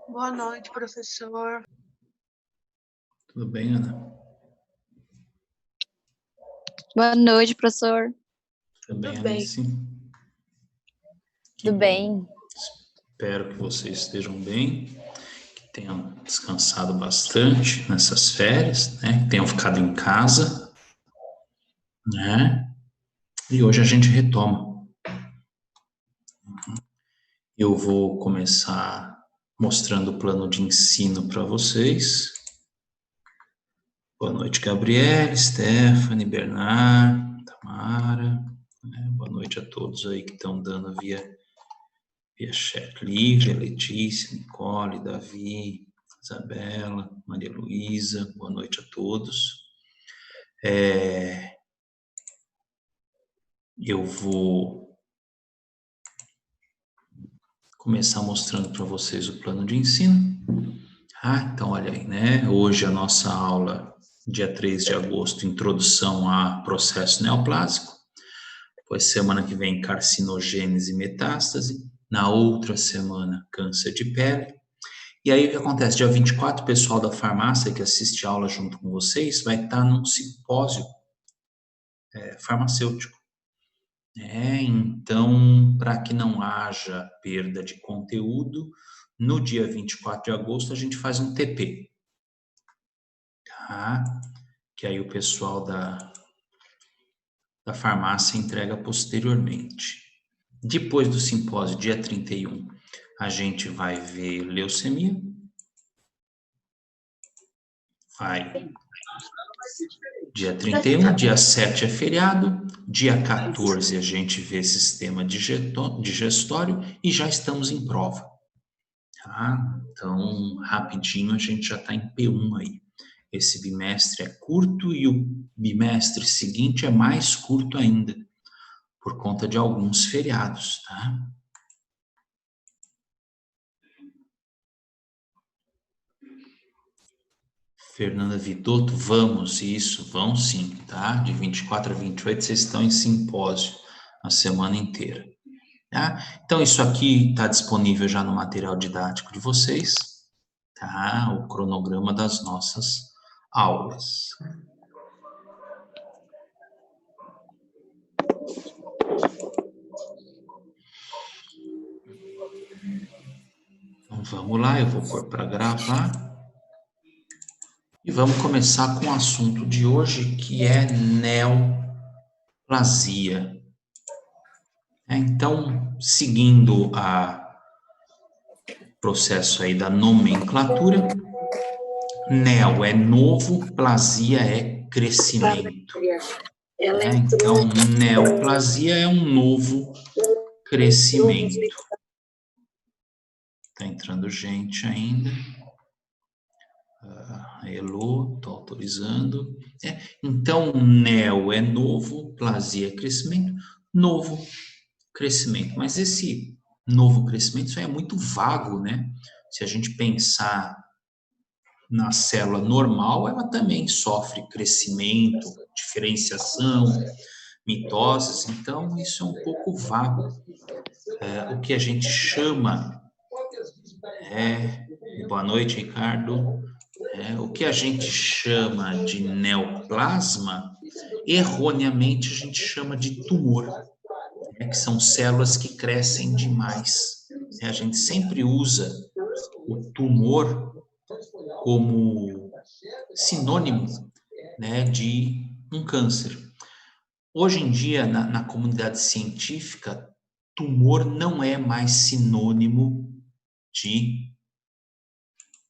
Boa noite, professor. Tudo bem, Ana? Boa noite, professor. Tudo bem, Tudo bem. Alice? Que Tudo bom. bem. Espero que vocês estejam bem, que tenham descansado bastante nessas férias, né? Que tenham ficado em casa, né? E hoje a gente retoma. Eu vou começar mostrando o plano de ensino para vocês. Boa noite, Gabriela, Stephanie, Bernard, Tamara. Boa noite a todos aí que estão dando via chat. Lívia, Letícia, Nicole, Davi, Isabela, Maria Luísa, boa noite a todos. Eu vou começar mostrando para vocês o plano de ensino. Então olha aí, né? Hoje a nossa aula, dia 3 de agosto, introdução a processo neoplásico. Depois, semana que vem, carcinogênese e metástase. Na outra semana, câncer de pele. E aí o que acontece? Dia 24, o pessoal da farmácia que assiste a aula junto com vocês vai estar num simpósio farmacêutico. Então, para que não haja perda de conteúdo, no dia 24 de agosto a gente faz um TP. Tá? Que aí o pessoal da farmácia entrega posteriormente. Depois do simpósio, dia 31, a gente vai ver leucemia. Dia 31, dia 7 é feriado, dia 14 a gente vê sistema digestório e já estamos em prova. Tá? Então, rapidinho a gente já está em P1 aí. Esse bimestre é curto e o bimestre seguinte é mais curto ainda, por conta de alguns feriados, tá? Fernanda Vidotto, vamos, isso, vão sim, tá? De 24 a 28 vocês estão em simpósio a semana inteira, tá? Então, isso aqui está disponível já no material didático de vocês, tá? O cronograma das nossas aulas. Então, vamos lá, eu vou pôr para gravar. E vamos começar com o assunto de hoje, que é neoplasia. Então, seguindo o processo aí da nomenclatura, neo é novo, plasia é crescimento. Então, neoplasia é um novo crescimento. Está entrando gente ainda. Elô, estou autorizando. Então, neo é novo, plasia é crescimento, novo crescimento. Mas esse novo crescimento isso aí é muito vago, né? Se a gente pensar na célula normal, ela também sofre crescimento, diferenciação, mitoses, então isso é um pouco vago. O que a gente chama boa noite, Ricardo. O que a gente chama de neoplasma, erroneamente a gente chama de tumor, que são células que crescem demais. A gente sempre usa o tumor como sinônimo, né, de um câncer. Hoje em dia, na comunidade científica, tumor não é mais sinônimo de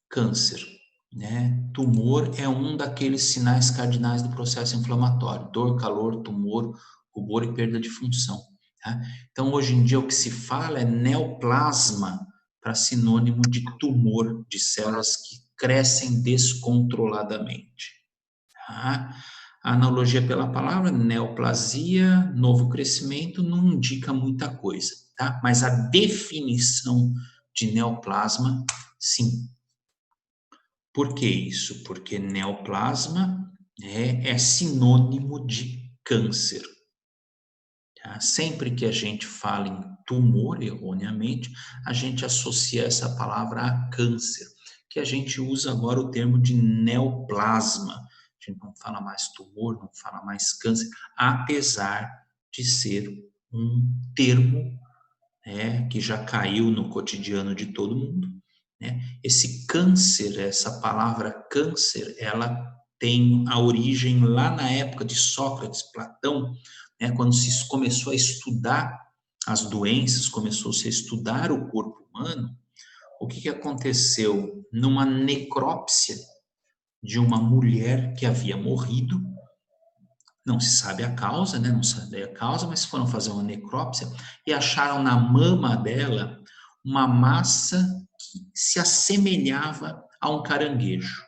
câncer. Né? Tumor é um daqueles sinais cardinais do processo inflamatório: dor, calor, tumor, rubor e perda de função. Tá? Então, hoje em dia, o que se fala é neoplasma para sinônimo de tumor, de células que crescem descontroladamente. Tá? A analogia pela palavra neoplasia, novo crescimento, não indica muita coisa, tá? Mas a definição de neoplasma, sim. Por que isso? Porque neoplasma é sinônimo de câncer. Tá? Sempre que a gente fala em tumor, erroneamente, a gente associa essa palavra a câncer, que a gente usa agora o termo de neoplasma. A gente não fala mais tumor, não fala mais câncer, apesar de ser um termo, né, que já caiu no cotidiano de todo mundo, né? Esse câncer, essa palavra câncer, ela tem a origem lá na época de Sócrates, Platão, né, quando se começou a estudar as doenças, começou-se a estudar o corpo humano. O que aconteceu? Numa necrópsia de uma mulher que havia morrido, não se sabe a causa, né? Não se sabe a causa, mas foram fazer uma necrópsia e acharam na mama dela uma massa que se assemelhava a um caranguejo.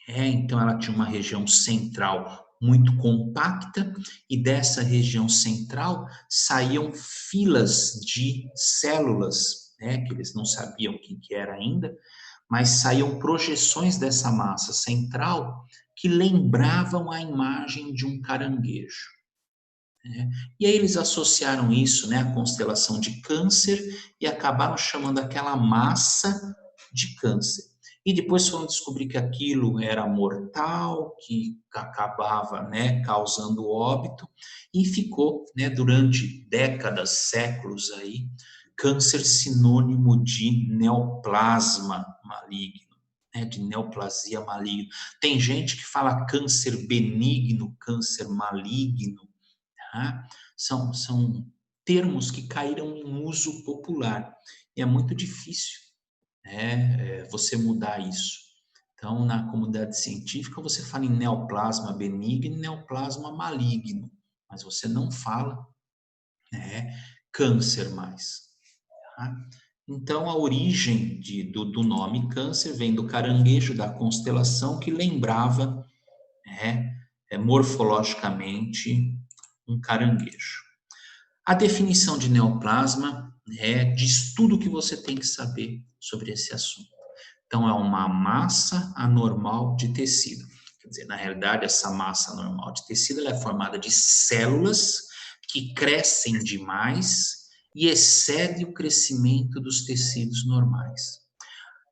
Então ela tinha uma região central muito compacta e dessa região central saíam filas de células, né? Que eles não sabiam o que era ainda, mas saíam projeções dessa massa central que lembravam a imagem de um caranguejo. Né? E aí eles associaram isso, né, à constelação de Câncer e acabaram chamando aquela massa de câncer. E depois foram descobrir que aquilo era mortal, que acabava, né, causando óbito, e ficou, né, durante décadas, séculos aí, câncer sinônimo de neoplasma maligno, né, de neoplasia maligna. Tem gente que fala câncer benigno, câncer maligno, tá? São termos que caíram em uso popular. E é muito difícil, né, você mudar isso. Então, na comunidade científica, você fala em neoplasma benigno e neoplasma maligno, mas você não fala, né, câncer mais. Tá? Então, a origem do nome câncer vem do caranguejo, da constelação, que lembrava, né, morfologicamente um caranguejo. A definição de neoplasma diz tudo o que você tem que saber sobre esse assunto. Então, é uma massa anormal de tecido. Quer dizer, na realidade, essa massa anormal de tecido ela é formada de células que crescem demais e excede o crescimento dos tecidos normais,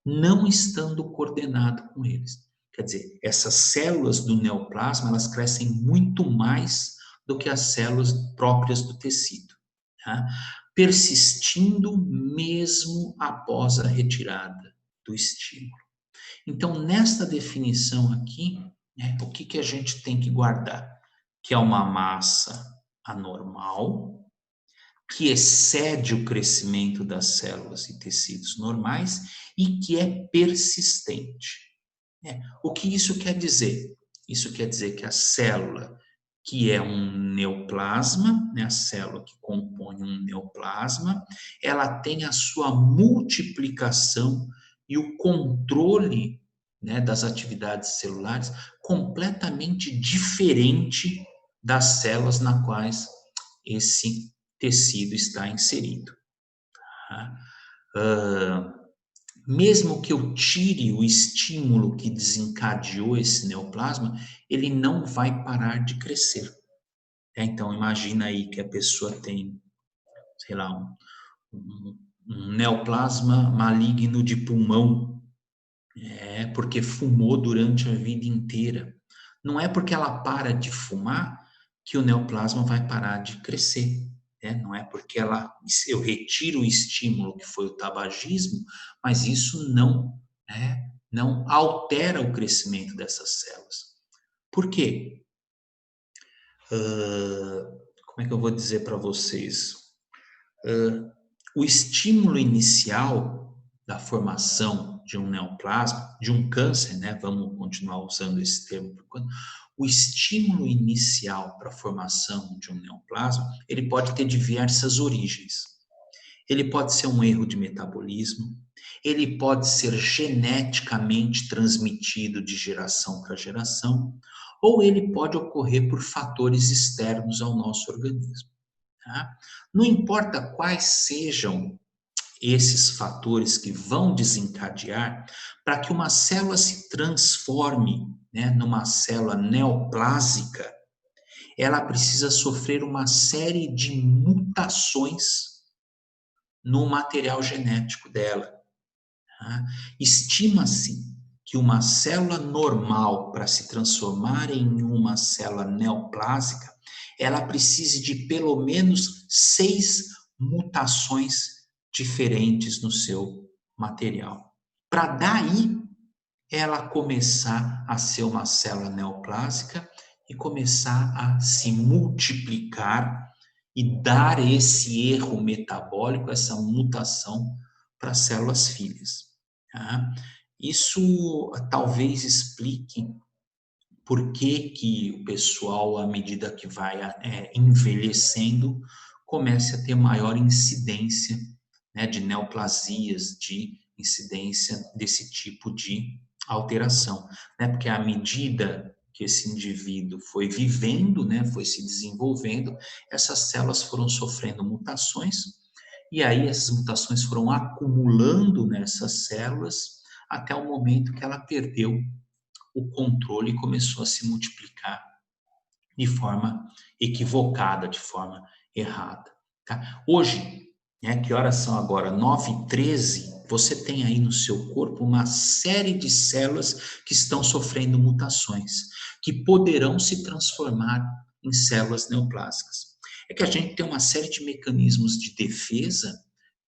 não estando coordenado com eles. Quer dizer, essas células do neoplasma, elas crescem muito mais do que as células próprias do tecido, tá? Persistindo mesmo após a retirada do estímulo. Então, nesta definição aqui, né, o que a gente tem que guardar? Que é uma massa anormal, que excede o crescimento das células e tecidos normais e que é persistente. O que isso quer dizer? Isso quer dizer que a célula, que é um neoplasma, né, a célula que compõe um neoplasma, ela tem a sua multiplicação e o controle, né, das atividades celulares completamente diferente das células na quais esse tecido está inserido. Tá? Mesmo que eu tire o estímulo que desencadeou esse neoplasma, ele não vai parar de crescer. Então, imagina aí que a pessoa tem, sei lá, um neoplasma maligno de pulmão, porque fumou durante a vida inteira. Não é porque ela para de fumar que o neoplasma vai parar de crescer. Não é porque eu retiro o estímulo que foi o tabagismo, mas isso não altera o crescimento dessas células. Por quê? Como é que eu vou dizer para vocês? O estímulo inicial da formação de um neoplasma, de um câncer, né? Vamos continuar usando esse termo por enquanto. O estímulo inicial para a formação de um neoplasma, ele pode ter diversas origens. Ele pode ser um erro de metabolismo, ele pode ser geneticamente transmitido de geração para geração, ou ele pode ocorrer por fatores externos ao nosso organismo. Tá? Não importa quais sejam esses fatores que vão desencadear, para que uma célula se transforme, né, numa célula neoplásica, ela precisa sofrer uma série de mutações no material genético dela. Tá? Estima-se que uma célula normal, para se transformar em uma célula neoplásica, ela precise de pelo menos 6 mutações diferentes no seu material. Para daí ela começar a ser uma célula neoplásica e começar a se multiplicar e dar esse erro metabólico, essa mutação para as células filhas. Tá? Isso talvez explique por que o pessoal, à medida que vai envelhecendo, comece a ter maior incidência, né, de neoplasias, de incidência desse tipo de alteração. Né? Porque à medida que esse indivíduo foi vivendo, né, foi se desenvolvendo, essas células foram sofrendo mutações, e aí essas mutações foram acumulando nessas células até o momento que ela perdeu o controle e começou a se multiplicar de forma equivocada, de forma errada. Tá? Hoje, né, que horas são agora? 9h13, você tem aí no seu corpo uma série de células que estão sofrendo mutações, que poderão se transformar em células neoplásicas. É que a gente tem uma série de mecanismos de defesa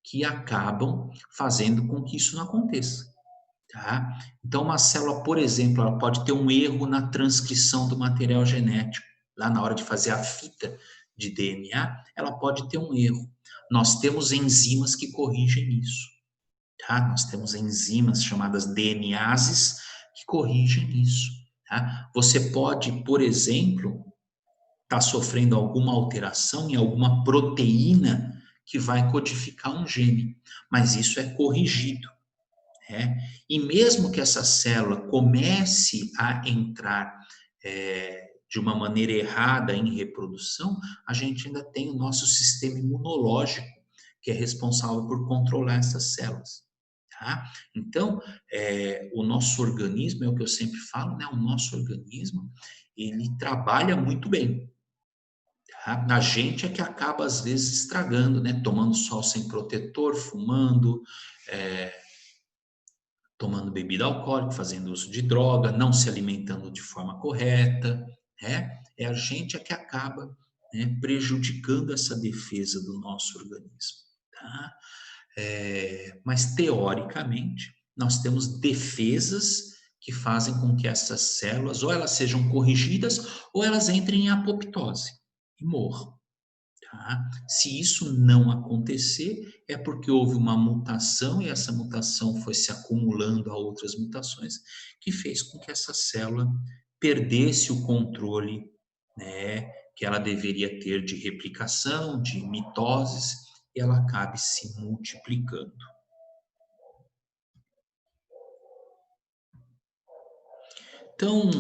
que acabam fazendo com que isso não aconteça. Tá? Então, uma célula, por exemplo, ela pode ter um erro na transcrição do material genético. Lá na hora de fazer a fita de DNA, ela pode ter um erro. Nós temos enzimas que corrigem isso. Tá? Nós temos enzimas chamadas DNases que corrigem isso. Tá? Você pode, por exemplo, estar sofrendo alguma alteração em alguma proteína que vai codificar um gene, mas isso é corrigido. E mesmo que essa célula comece a entrar de uma maneira errada em reprodução, a gente ainda tem o nosso sistema imunológico, que é responsável por controlar essas células. Tá? Então, o nosso organismo, é o que eu sempre falo, né? O nosso organismo, ele trabalha muito bem. Tá? A gente é que acaba, às vezes, estragando, né? Tomando sol sem protetor, fumando, tomando bebida alcoólica, fazendo uso de droga, não se alimentando de forma correta, né? É a gente que acaba, né, prejudicando essa defesa do nosso organismo, tá? Mas, teoricamente, nós temos defesas que fazem com que essas células, ou elas sejam corrigidas, ou elas entrem em apoptose e morram. Tá? Se isso não acontecer, é porque houve uma mutação e essa mutação foi se acumulando a outras mutações que fez com que essa célula perdesse o controle, né, que ela deveria ter de replicação, de mitoses, e ela acabe se multiplicando. Então,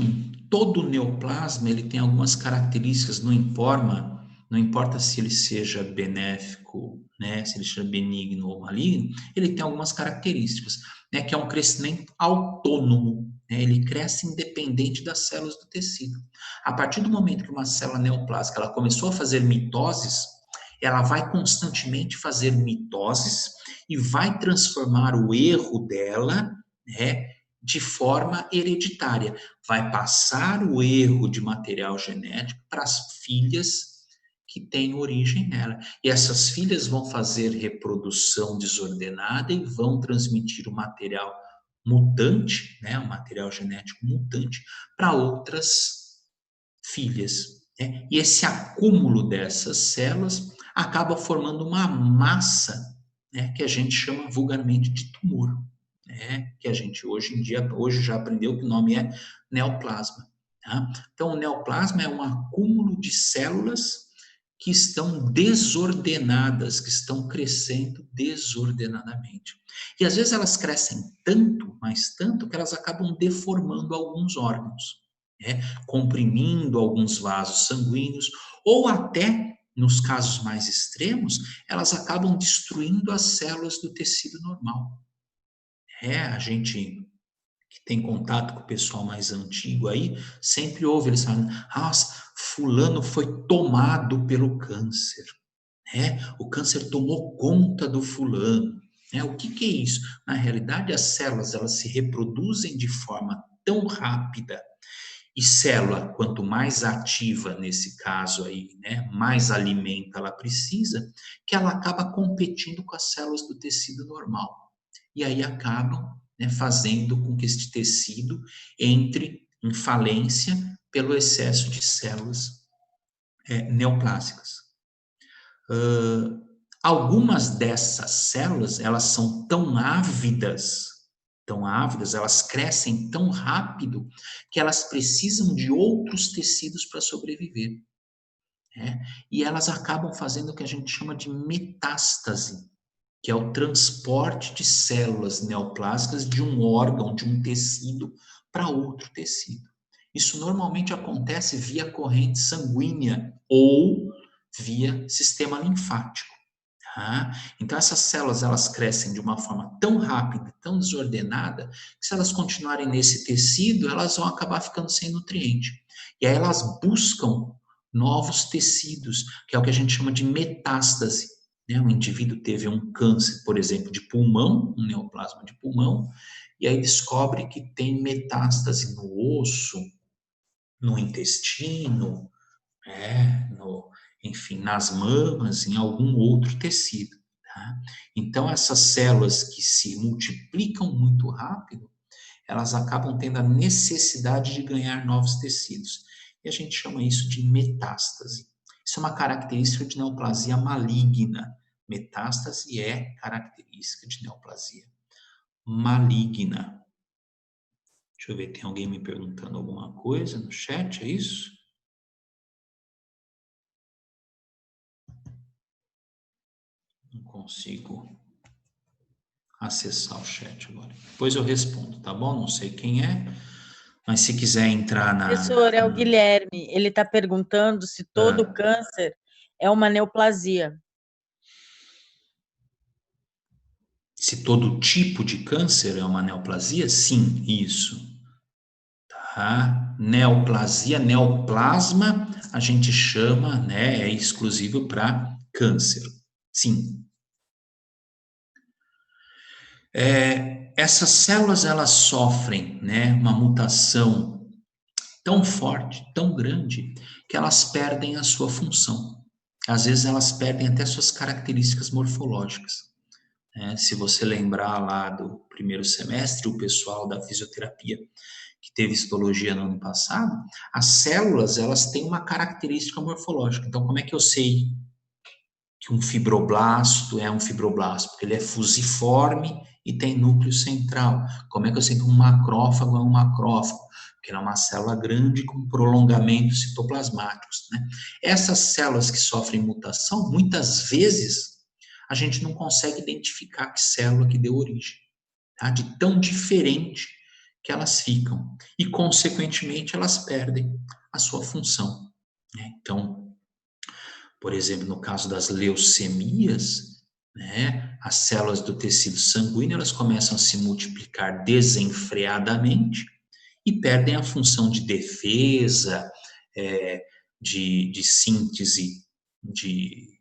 todo neoplasma ele tem algumas características, não importa se ele seja benéfico, né, se ele seja benigno ou maligno, ele tem algumas características, né, que é um crescimento autônomo, né, ele cresce independente das células do tecido. A partir do momento que uma célula neoplásica ela começou a fazer mitoses, ela vai constantemente fazer mitoses e vai transformar o erro dela, né, de forma hereditária. Vai passar o erro de material genético para as filhas que têm origem nela. E essas filhas vão fazer reprodução desordenada e vão transmitir o material mutante, né, o material genético mutante, para outras filhas. Né? E esse acúmulo dessas células acaba formando uma massa, né, que a gente chama vulgarmente de tumor. Que a gente hoje já aprendeu que o nome é neoplasma. Tá? Então, o neoplasma é um acúmulo de células que estão desordenadas, que estão crescendo desordenadamente. E às vezes elas crescem tanto, mas tanto, que elas acabam deformando alguns órgãos, comprimindo alguns vasos sanguíneos, ou até, nos casos mais extremos, elas acabam destruindo as células do tecido normal. A gente que tem contato com o pessoal mais antigo aí, sempre ouve eles falando, fulano foi tomado pelo câncer. né? O câncer tomou conta do fulano, né? O que é isso? Na realidade, as células elas se reproduzem de forma tão rápida e célula, quanto mais ativa nesse caso aí, né, mais alimento ela precisa, que ela acaba competindo com as células do tecido normal. E aí acabam, né, fazendo com que este tecido entre em falência pelo excesso de células neoplásicas. Algumas dessas células, elas são tão ávidas, elas crescem tão rápido que elas precisam de outros tecidos para sobreviver, né? E elas acabam fazendo o que a gente chama de metástase, que é o transporte de células neoplásicas de um órgão, de um tecido para outro tecido. Isso normalmente acontece via corrente sanguínea ou via sistema linfático. Tá? Então, essas células elas crescem de uma forma tão rápida, tão desordenada, que se elas continuarem nesse tecido, elas vão acabar ficando sem nutriente. E aí elas buscam novos tecidos, que é o que a gente chama de metástase. Né? O indivíduo teve um câncer, por exemplo, de pulmão, um neoplasma de pulmão, e aí descobre que tem metástase no osso, no intestino, enfim, nas mamas, em algum outro tecido. Tá? Então, essas células que se multiplicam muito rápido, elas acabam tendo a necessidade de ganhar novos tecidos. E a gente chama isso de metástase. Isso é uma característica de neoplasia maligna. Metástase é característica de neoplasia maligna. Deixa eu ver, tem alguém me perguntando alguma coisa no chat, é isso? Não consigo acessar o chat agora. Depois eu respondo, tá bom? Não sei quem é, mas se quiser entrar na... Professor, é o Guilherme. Ele está perguntando se todo câncer é uma neoplasia. Se todo tipo de câncer é uma neoplasia? Sim, isso. Tá? Neoplasia, neoplasma, a gente chama, né, é exclusivo para câncer. Sim. Essas células, elas sofrem, né, uma mutação tão forte, tão grande, que elas perdem a sua função. Às vezes elas perdem até suas características morfológicas. Se você lembrar lá do primeiro semestre, o pessoal da fisioterapia que teve histologia no ano passado, as células, elas têm uma característica morfológica. Então, como é que eu sei que um fibroblasto é um fibroblasto? Porque ele é fusiforme e tem núcleo central. Como é que eu sei que um macrófago é um macrófago? Porque ele é uma célula grande com prolongamentos citoplasmáticos, né? Essas células que sofrem mutação, muitas vezes, a gente não consegue identificar que célula que deu origem, tá? De tão diferente que elas ficam. E, consequentemente, elas perdem a sua função, né? Então, por exemplo, no caso das leucemias, né, as células do tecido sanguíneo elas começam a se multiplicar desenfreadamente e perdem a função de defesa, de síntese de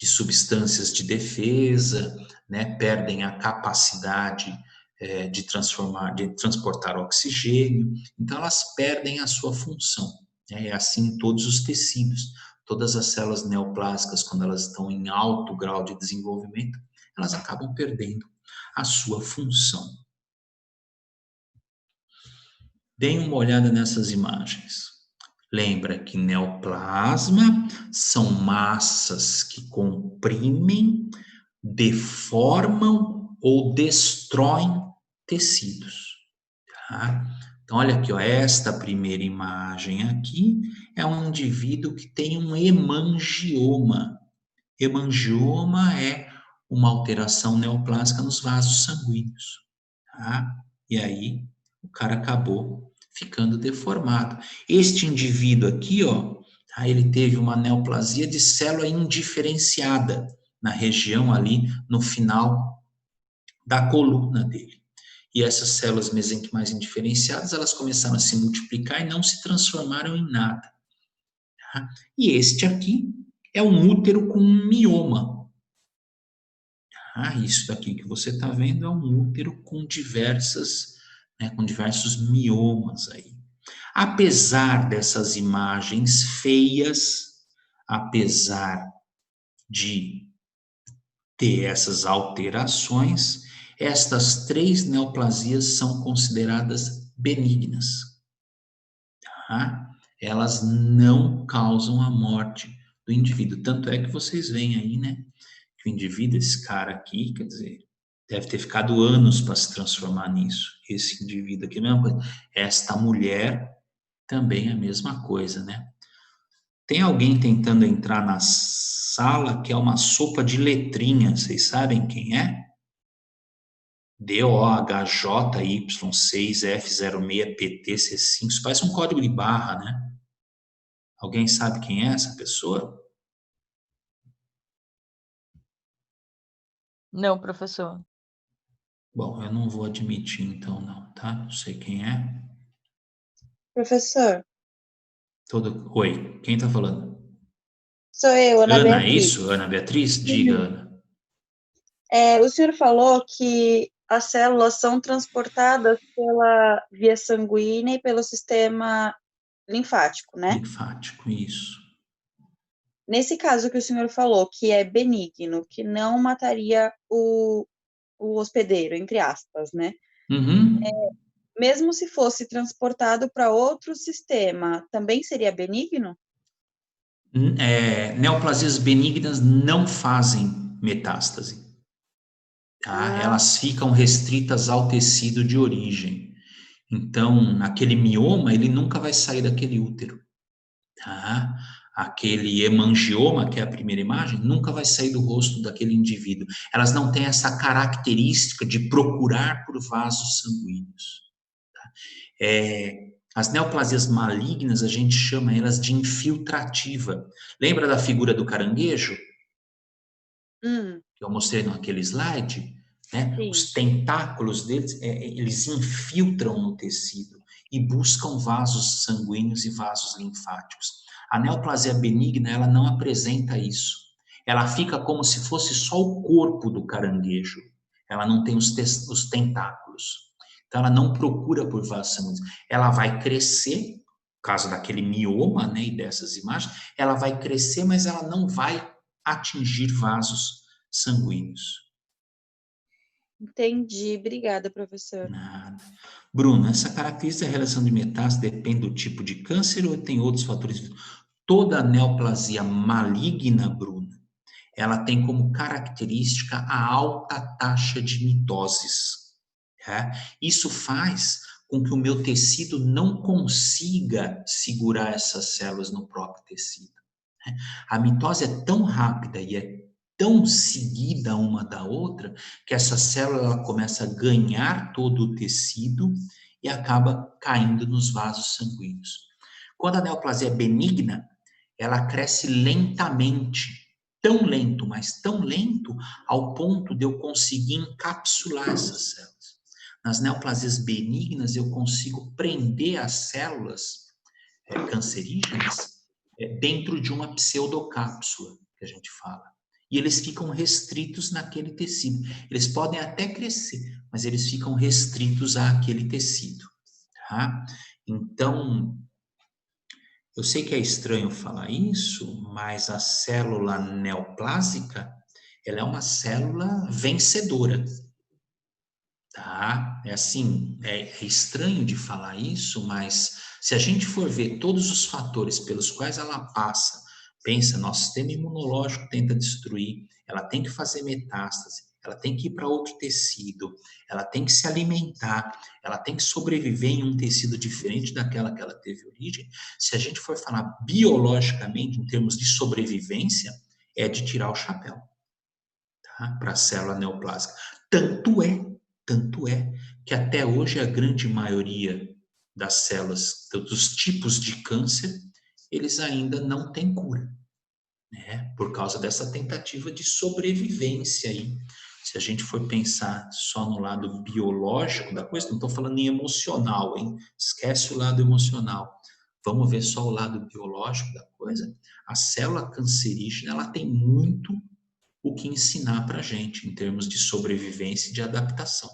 substâncias de defesa, né, perdem a capacidade de transportar oxigênio, então elas perdem a sua função. É assim em todos os tecidos. Todas as células neoplásicas, quando elas estão em alto grau de desenvolvimento, elas acabam perdendo a sua função. Deem uma olhada nessas imagens. Lembra que neoplasma são massas que comprimem, deformam ou destroem tecidos. Tá? Então, olha aqui, ó, esta primeira imagem aqui é um indivíduo que tem um hemangioma. Hemangioma é uma alteração neoplásica nos vasos sanguíneos. Tá? E aí, o cara acabou ficando deformado. Este indivíduo aqui, ó, tá? Ele teve uma neoplasia de célula indiferenciada na região ali, no final da coluna dele. E essas células mesenquimais indiferenciadas, elas começaram a se multiplicar e não se transformaram em nada. Tá? E este aqui é um útero com um mioma. Isso daqui que você está vendo é um útero com diversos miomas aí. Apesar dessas imagens feias, apesar de ter essas alterações, estas 3 neoplasias são consideradas benignas. Tá? Elas não causam a morte do indivíduo. Tanto é que vocês veem aí, né? Que o indivíduo, esse cara aqui, quer dizer, deve ter ficado anos para se transformar nisso. Esse indivíduo aqui, a mesma coisa. Esta mulher também é a mesma coisa, né? Tem alguém tentando entrar na sala que é uma sopa de letrinhas. Vocês sabem quem é? DOHJY6F06PT-C5. Isso parece um código de barra, né? Alguém sabe quem é essa pessoa? Não, professor. Bom, eu não vou admitir então não, tá? Não sei quem é. Professor, Oi, quem tá falando? sou eu, Ana Ana, é Beatriz. isso? Ana Beatriz? Diga, Ana. O senhor falou que as células são transportadas pela via sanguínea e pelo sistema linfático, né? Linfático, isso. Nesse caso que o senhor falou, que é benigno, que não mataria o hospedeiro, entre aspas, né? Uhum. Mesmo se fosse transportado para outro sistema, também seria benigno? Neoplasias benignas não fazem metástase, tá? Ah, Elas ficam restritas ao tecido de origem. Então, naquele mioma, ele nunca vai sair daquele útero, tá? Aquele hemangioma, que é a primeira imagem, nunca vai sair do rosto daquele indivíduo. Elas não têm essa característica de procurar por vasos sanguíneos. As neoplasias malignas, a gente chama elas de infiltrativa. Lembra da figura do caranguejo? Que eu mostrei naquele slide? Né? sim. Os tentáculos deles, eles infiltram no tecido e buscam vasos sanguíneos e vasos linfáticos. A neoplasia benigna, ela não apresenta isso. Ela fica como se fosse só o corpo do caranguejo. Ela não tem os tentáculos. Então, ela não procura por vasos sanguíneos. Ela vai crescer, no caso daquele mioma, né, e dessas imagens, ela vai crescer, mas ela não vai atingir vasos sanguíneos. Entendi. Obrigada, professor. Nada. Bruno, essa característica da relação de metástase depende do tipo de câncer ou tem outros fatores? Toda neoplasia maligna, Bruno, ela tem como característica a alta taxa de mitoses. Tá? Isso faz com que o meu tecido não consiga segurar essas células no próprio tecido. Né? A mitose é tão rápida e é tão seguida uma da outra que essa célula ela começa a ganhar todo o tecido e acaba caindo nos vasos sanguíneos. Quando a neoplasia é benigna, ela cresce lentamente, tão lento, mas tão lento, ao ponto de eu conseguir encapsular essas células. Nas neoplasias benignas, eu consigo prender as células cancerígenas dentro de uma pseudocápsula, que a gente fala. E eles ficam restritos naquele tecido. Eles podem até crescer, mas eles ficam restritos àquele tecido. Tá? Então, eu sei que é estranho falar isso, mas a célula neoplásica, ela é uma célula vencedora, tá? É assim, é estranho de falar isso, mas se a gente for ver todos os fatores pelos quais ela passa, pensa, nosso sistema imunológico tenta destruir, ela tem que fazer metástase, ela tem que ir para outro tecido, ela tem que se alimentar, ela tem que sobreviver em um tecido diferente daquela que ela teve origem. Se a gente for falar biologicamente, em termos de sobrevivência, é de tirar o chapéu, tá? Para a célula neoplásica. Tanto é que até hoje a grande maioria das células, dos tipos de câncer, eles ainda não têm cura, né? Por causa dessa tentativa de sobrevivência aí. Se a gente for pensar só no lado biológico da coisa, não estou falando em emocional, hein? Esquece o lado emocional. vamos ver só o lado biológico da coisa, a célula cancerígena, ela tem muito o que ensinar para a gente em termos de sobrevivência e de adaptação.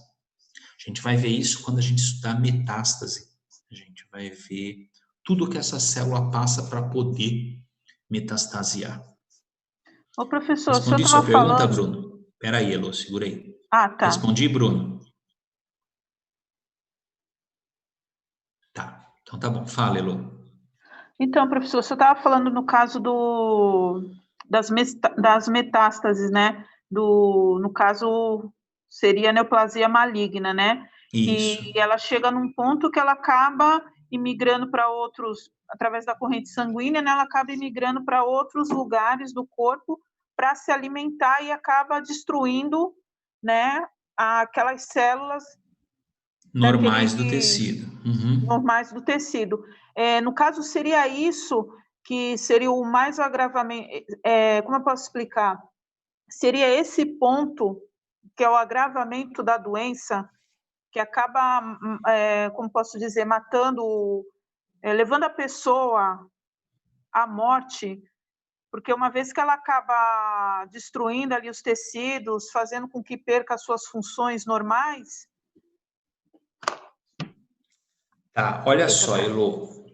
A gente vai ver isso quando a gente estudar metástase. A gente vai ver tudo que essa célula passa para poder metastasiar. Ô, professor, o senhor Respondi sua estava pergunta, falando... Bruno? Espera aí, Elô, segura aí. Ah, tá. Respondi, Bruno? Tá, então tá bom. Fala, Elô. Então, professor, você estava falando no caso das metástases, né? No caso, seria a neoplasia maligna, né? Isso. Que ela chega num ponto que ela acaba imigrando para outros, através da corrente sanguínea, né? Ela acaba imigrando para outros lugares do corpo para se alimentar e acaba destruindo, né? Aquelas células Normais do tecido. normais do tecido. No caso, seria isso que seria o mais agravamento. Como eu posso explicar? Seria esse ponto que é o agravamento da doença, que acaba, como posso dizer, matando, levando a pessoa à morte, porque uma vez que ela acaba destruindo ali os tecidos, fazendo com que perca as suas funções normais. Tá, olha só, Elô,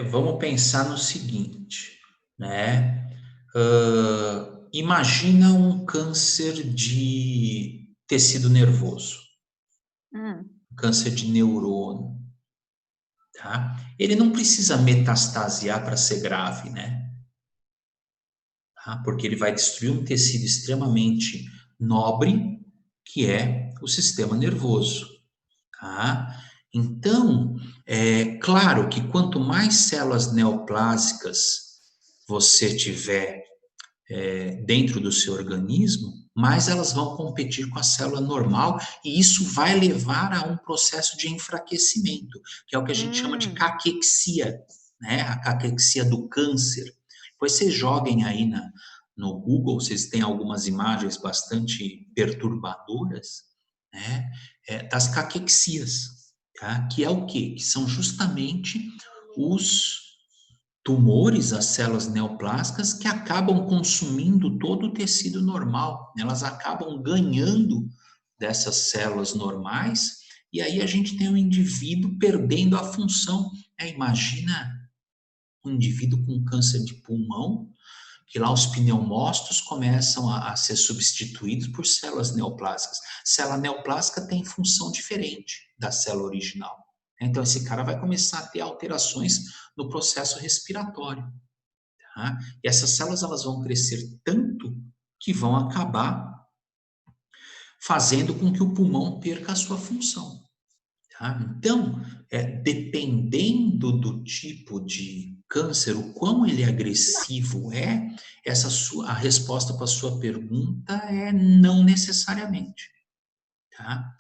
vamos pensar no seguinte, né? Imagina um câncer de tecido nervoso, câncer de neurônio, tá? Ele não precisa metastasiar para ser grave, né? Tá? Porque ele vai destruir um tecido extremamente nobre, que é o sistema nervoso, tá? Então, é claro que quanto mais células neoplásicas você tiver dentro do seu organismo, mais elas vão competir com a célula normal e isso vai levar a um processo de enfraquecimento, que é o que a gente chama de caquexia, né? A caquexia do câncer. Depois vocês joguem aí no Google, vocês têm algumas imagens bastante perturbadoras, né? Das caquexias. Tá? Que é o quê? Que são justamente os tumores, as células neoplásicas, que acabam consumindo todo o tecido normal. Elas acabam ganhando dessas células normais, e aí a gente tem um indivíduo perdendo a função. Imagina um indivíduo com câncer de pulmão, que lá os pneumócitos começam a ser substituídos por células neoplásicas. Célula neoplásica tem função diferente da célula original. Então, esse cara vai começar a ter alterações no processo respiratório. Tá? E essas células elas vão crescer tanto que vão acabar fazendo com que o pulmão perca a sua função. Tá? Então, dependendo do tipo de câncer, o quão ele é agressivo a resposta para a sua pergunta é não necessariamente. Tá?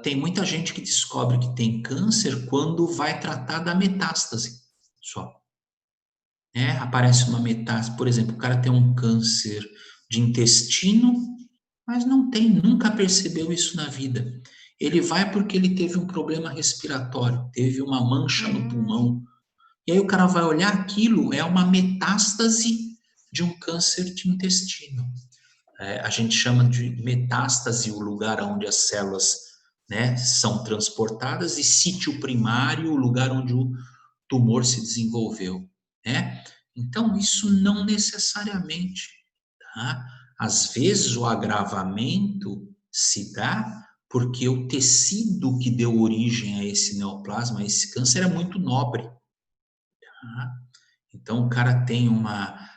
Tem muita gente que descobre que tem câncer quando vai tratar da metástase só. Aparece uma metástase, por exemplo, o cara tem um câncer de intestino, mas nunca percebeu isso na vida. Ele vai porque ele teve um problema respiratório, teve uma mancha no pulmão. E aí o cara vai olhar aquilo, é uma metástase de um câncer de intestino. A gente chama de metástase o lugar onde as células, né, são transportadas, e sítio primário, o lugar onde o tumor se desenvolveu. Né? Então, isso não necessariamente. Tá? Às vezes, o agravamento se dá porque o tecido que deu origem a esse neoplasma, a esse câncer, é muito nobre. Tá? Então, o cara tem uma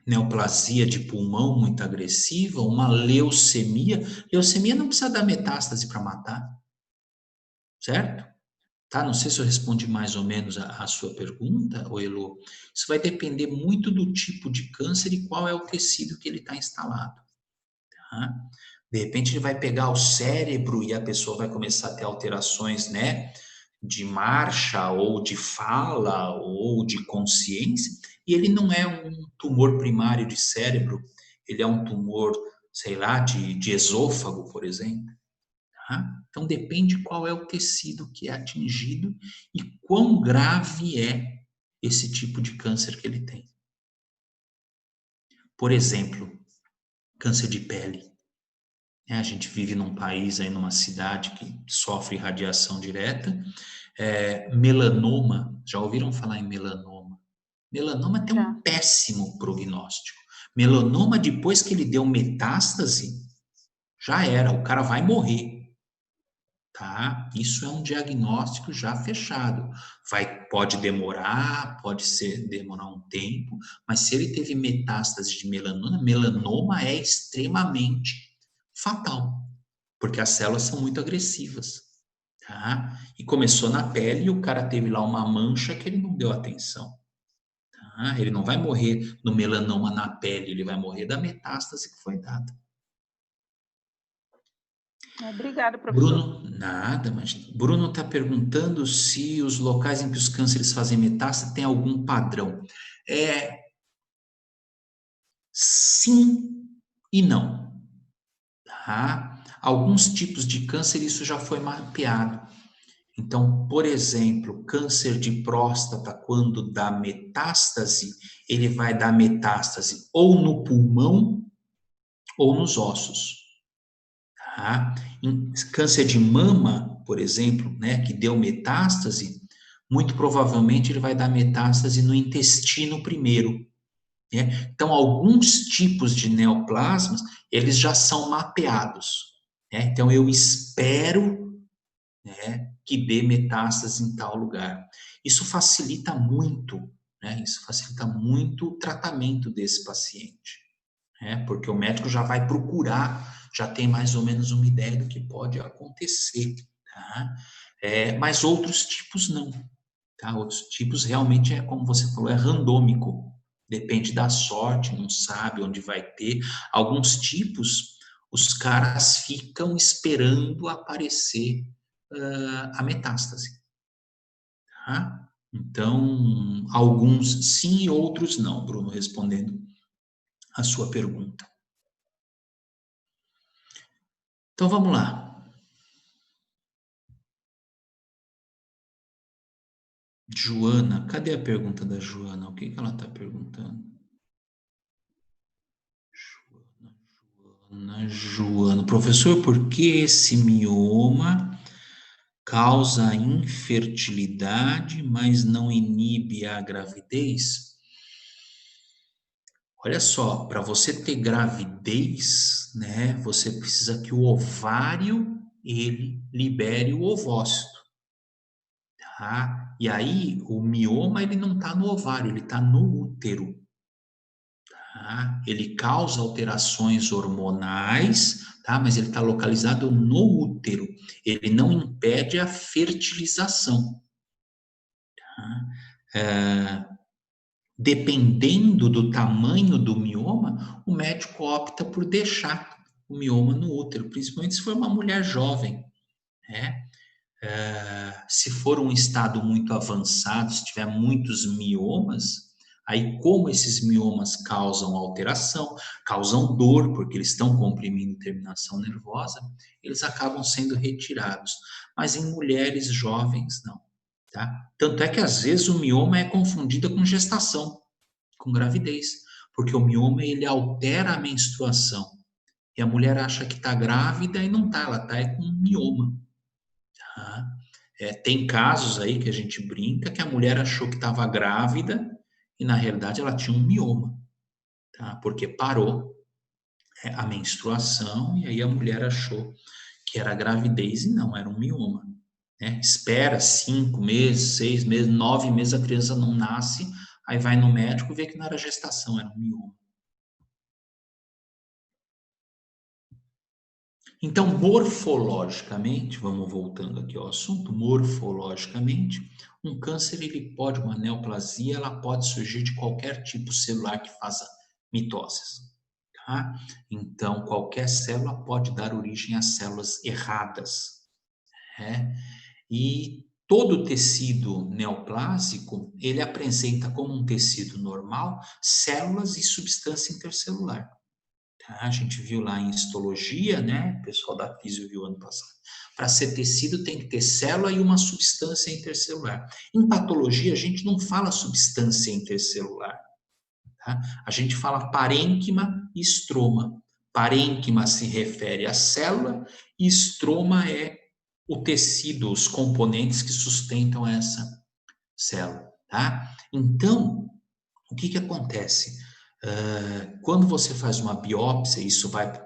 neoplasia de pulmão muito agressiva, uma leucemia. Leucemia não precisa dar metástase para matar, certo? Tá? Não sei se eu respondi mais ou menos a sua pergunta, Elô. Isso vai depender muito do tipo de câncer e qual é o tecido que ele está instalado. Tá? De repente ele vai pegar o cérebro e a pessoa vai começar a ter alterações, né, de marcha ou de fala ou de consciência, e ele não é um tumor primário de cérebro, ele é um tumor, sei lá, de esôfago, por exemplo. Tá? Então, depende qual é o tecido que é atingido e quão grave é esse tipo de câncer que ele tem. Por exemplo, câncer de pele. A gente vive num país, aí, numa cidade que sofre radiação direta. Melanoma, já ouviram falar em melanoma? Melanoma tem um péssimo prognóstico. Melanoma, depois que ele deu metástase, já era, o cara vai morrer. Tá? Isso é um diagnóstico já fechado. Pode demorar, demorar um tempo, mas se ele teve metástase de melanoma, melanoma é extremamente fatal, porque as células são muito agressivas. Tá? E começou na pele e o cara teve lá uma mancha que ele não deu atenção. Tá? Ele não vai morrer no melanoma na pele, ele vai morrer da metástase que foi dada. Obrigada, professor. Bruno, nada, mas Bruno está perguntando se os locais em que os cânceres fazem metástase têm algum padrão. Sim e não. Tá? Alguns tipos de câncer isso já foi mapeado. Então, por exemplo, câncer de próstata, quando dá metástase, ele vai dar metástase ou no pulmão ou nos ossos. Tá? Em câncer de mama, por exemplo, né, que deu metástase, muito provavelmente ele vai dar metástase no intestino primeiro. Né? Então, alguns tipos de neoplasmas, eles já são mapeados. Né? Então, eu espero, né, que dê metástase em tal lugar. Isso facilita muito, né? Isso facilita muito o tratamento desse paciente. Porque o médico já vai procurar, já tem mais ou menos uma ideia do que pode acontecer, tá? Mas outros tipos não, tá? Outros tipos realmente como você falou, é randômico, depende da sorte, não sabe onde vai ter. Alguns tipos, os caras ficam esperando aparecer a metástase, tá? Então, alguns sim e outros não, Bruno, respondendo a sua pergunta. Então, vamos lá. Joana, cadê a pergunta da Joana? O que ela está perguntando? Joana. Professor, por que esse mioma causa infertilidade, mas não inibe a gravidez? Olha só, para você ter gravidez, né, você precisa que o ovário ele libere o ovócito. Tá? E aí, o mioma, ele não está no ovário, ele está no útero. Tá? Ele causa alterações hormonais, tá? Mas ele está localizado no útero. Ele não impede a fertilização. Tá? Dependendo do tamanho do mioma, o médico opta por deixar o mioma no útero, principalmente se for uma mulher jovem, né? Se for um estado muito avançado, se tiver muitos miomas, aí como esses miomas causam alteração, causam dor, porque eles estão comprimindo terminação nervosa, eles acabam sendo retirados. Mas em mulheres jovens, não. Tá? Tanto é que às vezes o mioma é confundido com gestação, com gravidez, porque o mioma ele altera a menstruação. E a mulher acha que está grávida e não está, ela está com um mioma. Tá? Tem casos aí que a gente brinca que a mulher achou que estava grávida e na realidade ela tinha um mioma, tá? Porque parou a menstruação e aí a mulher achou que era gravidez e não, era um mioma. Né? Espera 5 meses, 6 meses, 9 meses, a criança não nasce, aí vai no médico e vê que não era gestação, era um mioma. Então, morfologicamente, vamos voltando aqui ao assunto, morfologicamente, um câncer, uma neoplasia, ela pode surgir de qualquer tipo celular que faça mitoses, tá? Então, qualquer célula pode dar origem a células erradas, né? E todo tecido neoplásico, ele apresenta como um tecido normal células e substância intercelular. Tá? A gente viu lá em histologia, né? O pessoal da Físio viu ano passado. Para ser tecido tem que ter célula e uma substância intercelular. Em patologia, a gente não fala substância intercelular. Tá? A gente fala parênquima e estroma. Parênquima se refere à célula e estroma é o tecido, os componentes que sustentam essa célula. Tá? Então, o que acontece? Quando você faz uma biópsia, isso vai para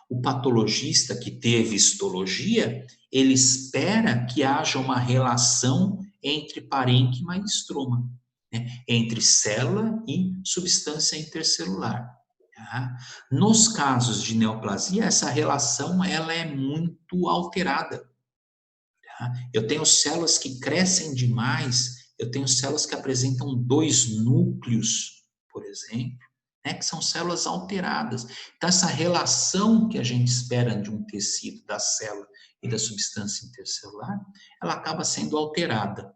o patologista que teve histologia, ele espera que haja uma relação entre parênquima e estroma, né? Entre célula e substância intercelular. Tá? Nos casos de neoplasia, essa relação ela é muito alterada. Tá? Eu tenho células que crescem demais, eu tenho células que apresentam 2 núcleos, por exemplo, né, que são células alteradas. Então, essa relação que a gente espera de um tecido, da célula e da substância intercelular, ela acaba sendo alterada.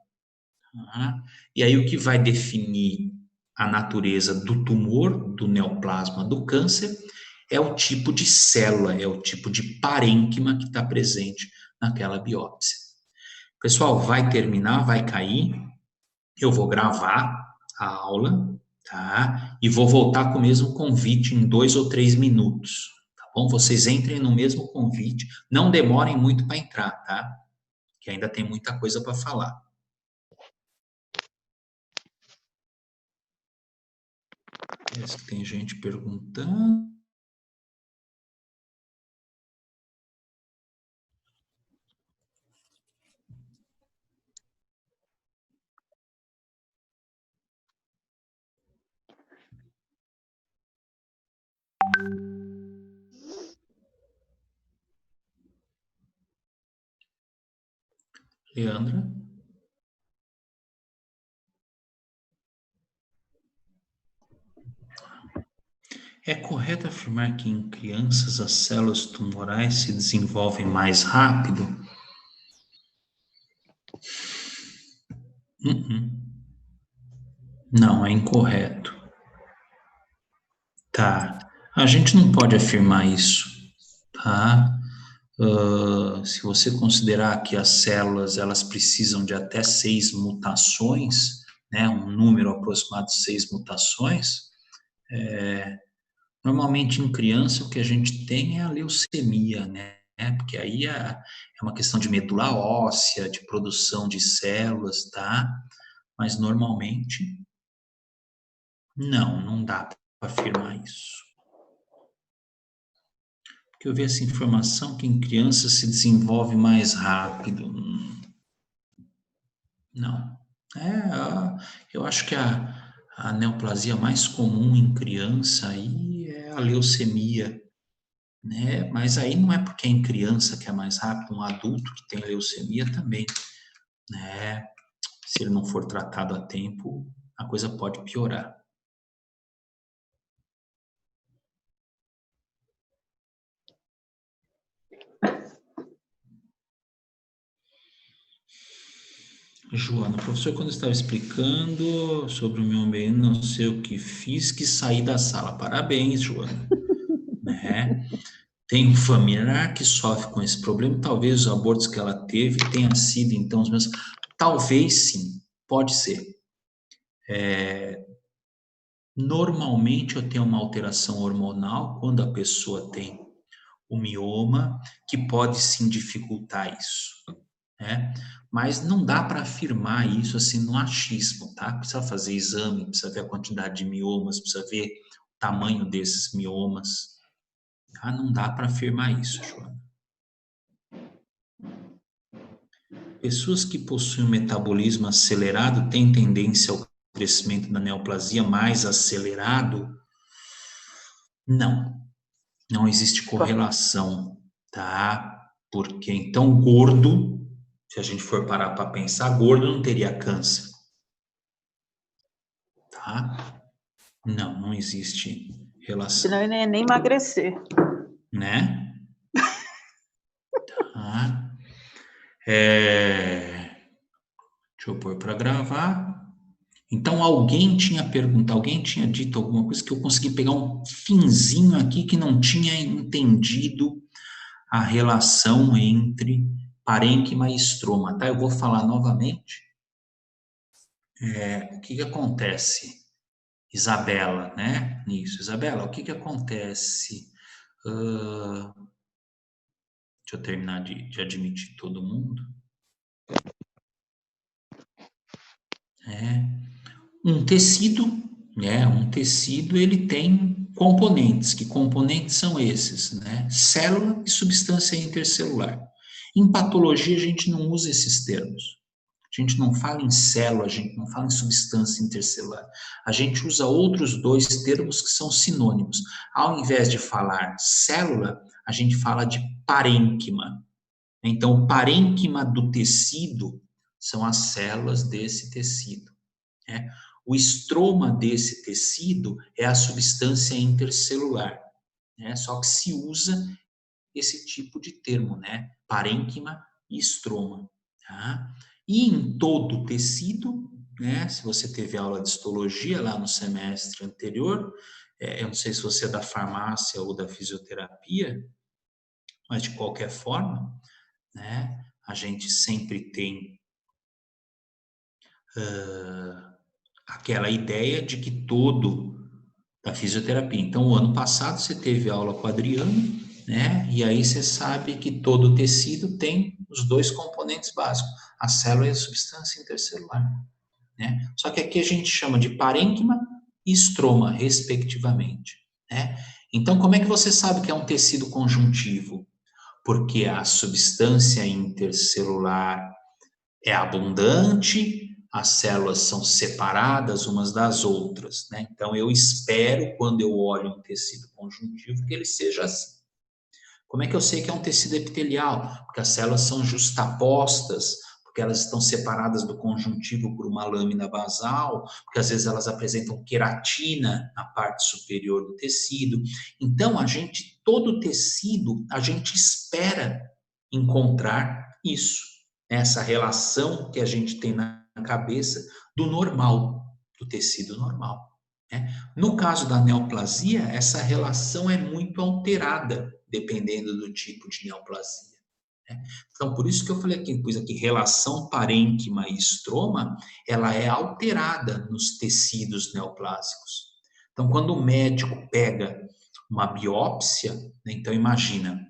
Tá? E aí, o que vai definir a natureza do tumor, do neoplasma, do câncer, é o tipo de célula, é o tipo de parênquima que está presente naquela biópsia. Pessoal, vai terminar, vai cair. Eu vou gravar a aula, tá? E vou voltar com o mesmo convite em 2 ou 3 minutos, tá bom? Vocês entrem no mesmo convite, não demorem muito para entrar, tá? Que ainda tem muita coisa para falar. Parece que tem gente perguntando. Leandra? É correto afirmar que em crianças as células tumorais se desenvolvem mais rápido? Não, é incorreto. Tá. A gente não pode afirmar isso, tá? Se você considerar que as células elas precisam de até 6 mutações, né, um número aproximado de 6 mutações, normalmente em criança o que a gente tem é a leucemia, né? Porque aí é uma questão de medula óssea, de produção de células, tá? Mas normalmente não dá para afirmar isso. Porque eu vi essa informação que em criança se desenvolve mais rápido. Não. Eu acho que a neoplasia mais comum em criança aí é a leucemia, né? Mas aí não é porque é em criança que é mais rápido, um adulto que tem leucemia também, né? Se ele não for tratado a tempo, a coisa pode piorar. Joana, professor, quando estava explicando sobre o meu ambiente, não sei o que fiz, que saí da sala. Parabéns, Joana. Né? Tem um familiar que sofre com esse problema, talvez os abortos que ela teve tenham sido, então, os mesmos. Talvez sim, pode ser. Normalmente eu tenho uma alteração hormonal quando a pessoa tem o mioma, que pode sim dificultar isso, né? Mas não dá para afirmar isso assim no achismo, tá? Precisa fazer exame, precisa ver a quantidade de miomas, precisa ver o tamanho desses miomas, tá? Não dá para afirmar isso, Joana. Pessoas que possuem um metabolismo acelerado têm tendência ao crescimento da neoplasia mais acelerado? Não existe correlação, tá? Porque então gordo, se a gente for parar para pensar, gordo não teria câncer, tá? Não existe relação. Senão ele ia nem emagrecer. Né? Tá. Deixa eu pôr para gravar. Então, alguém tinha perguntado, alguém tinha dito alguma coisa que eu consegui pegar um finzinho aqui que não tinha entendido a relação entre parênquima e estroma, tá? Eu vou falar novamente. O que acontece, Isabela, né? Nisso, Isabela, o que acontece? Deixa eu terminar de admitir todo mundo. Um tecido, né? Um tecido, ele tem componentes. Que componentes são esses, né? Célula e substância intercelular. Em patologia, a gente não usa esses termos. A gente não fala em célula, a gente não fala em substância intercelular. A gente usa outros dois termos que são sinônimos. Ao invés de falar célula, a gente fala de parênquima. Então, o parênquima do tecido são as células desse tecido, né? O estroma desse tecido é a substância intercelular, né? Só que se usa esse tipo de termo, né? Parênquima e estroma, tá? E em todo o tecido, né? Se você teve aula de histologia lá no semestre anterior, eu não sei se você é da farmácia ou da fisioterapia, mas de qualquer forma, né? A gente sempre tem aquela ideia de que todo da fisioterapia. Então, o ano passado você teve aula com o Adriano, né? E aí você sabe que todo tecido tem os dois componentes básicos, a célula e a substância intercelular, né? Só que aqui a gente chama de parênquima e estroma, respectivamente, né? Então, como é que você sabe que é um tecido conjuntivo? Porque a substância intercelular é abundante, as células são separadas umas das outras, né? Então, eu espero, quando eu olho um tecido conjuntivo, que ele seja assim. Como é que eu sei que é um tecido epitelial? Porque as células são justapostas, porque elas estão separadas do conjuntivo por uma lâmina basal, porque às vezes elas apresentam queratina na parte superior do tecido. Então, todo tecido, a gente espera encontrar isso, essa relação que a gente tem na cabeça do normal, do tecido normal, né? No caso da neoplasia, essa relação é muito alterada, dependendo do tipo de neoplasia, né? Então, por isso que eu falei aqui, pus aqui, relação parênquima e estroma, ela é alterada nos tecidos neoplásicos. Então, quando o médico pega uma biópsia, né, então imagina,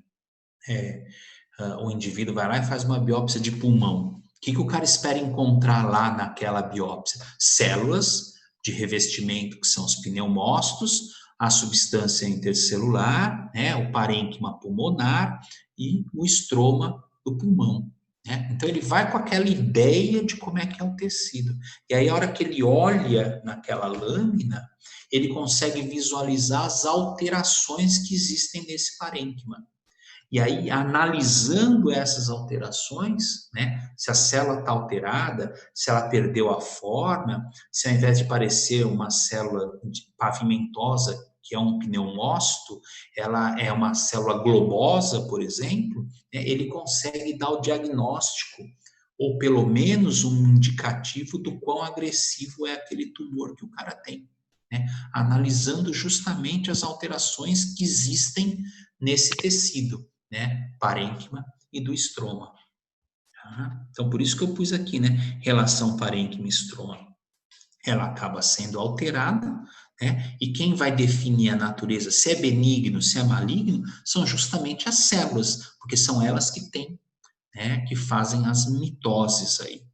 o indivíduo vai lá e faz uma biópsia de pulmão. O que o cara espera encontrar lá naquela biópsia? Células de revestimento, que são os pneumócitos, a substância intercelular, né, o parênquima pulmonar e o estroma do pulmão, né? Então, ele vai com aquela ideia de como é que é o tecido. E aí, a hora que ele olha naquela lâmina, ele consegue visualizar as alterações que existem nesse parênquima. E aí, analisando essas alterações, né, se a célula está alterada, se ela perdeu a forma, se ao invés de parecer uma célula pavimentosa, que é um pneumócito, ela é uma célula globosa, por exemplo, né, ele consegue dar o diagnóstico, ou pelo menos um indicativo do quão agressivo é aquele tumor que o cara tem, né, analisando justamente as alterações que existem nesse tecido, né, parênquima e do estroma. Tá? Então, por isso que eu pus aqui, né, relação parênquima e estroma. Ela acaba sendo alterada, né, e quem vai definir a natureza, se é benigno, se é maligno, são justamente as células, porque são elas que têm, né, que fazem as mitoses aí.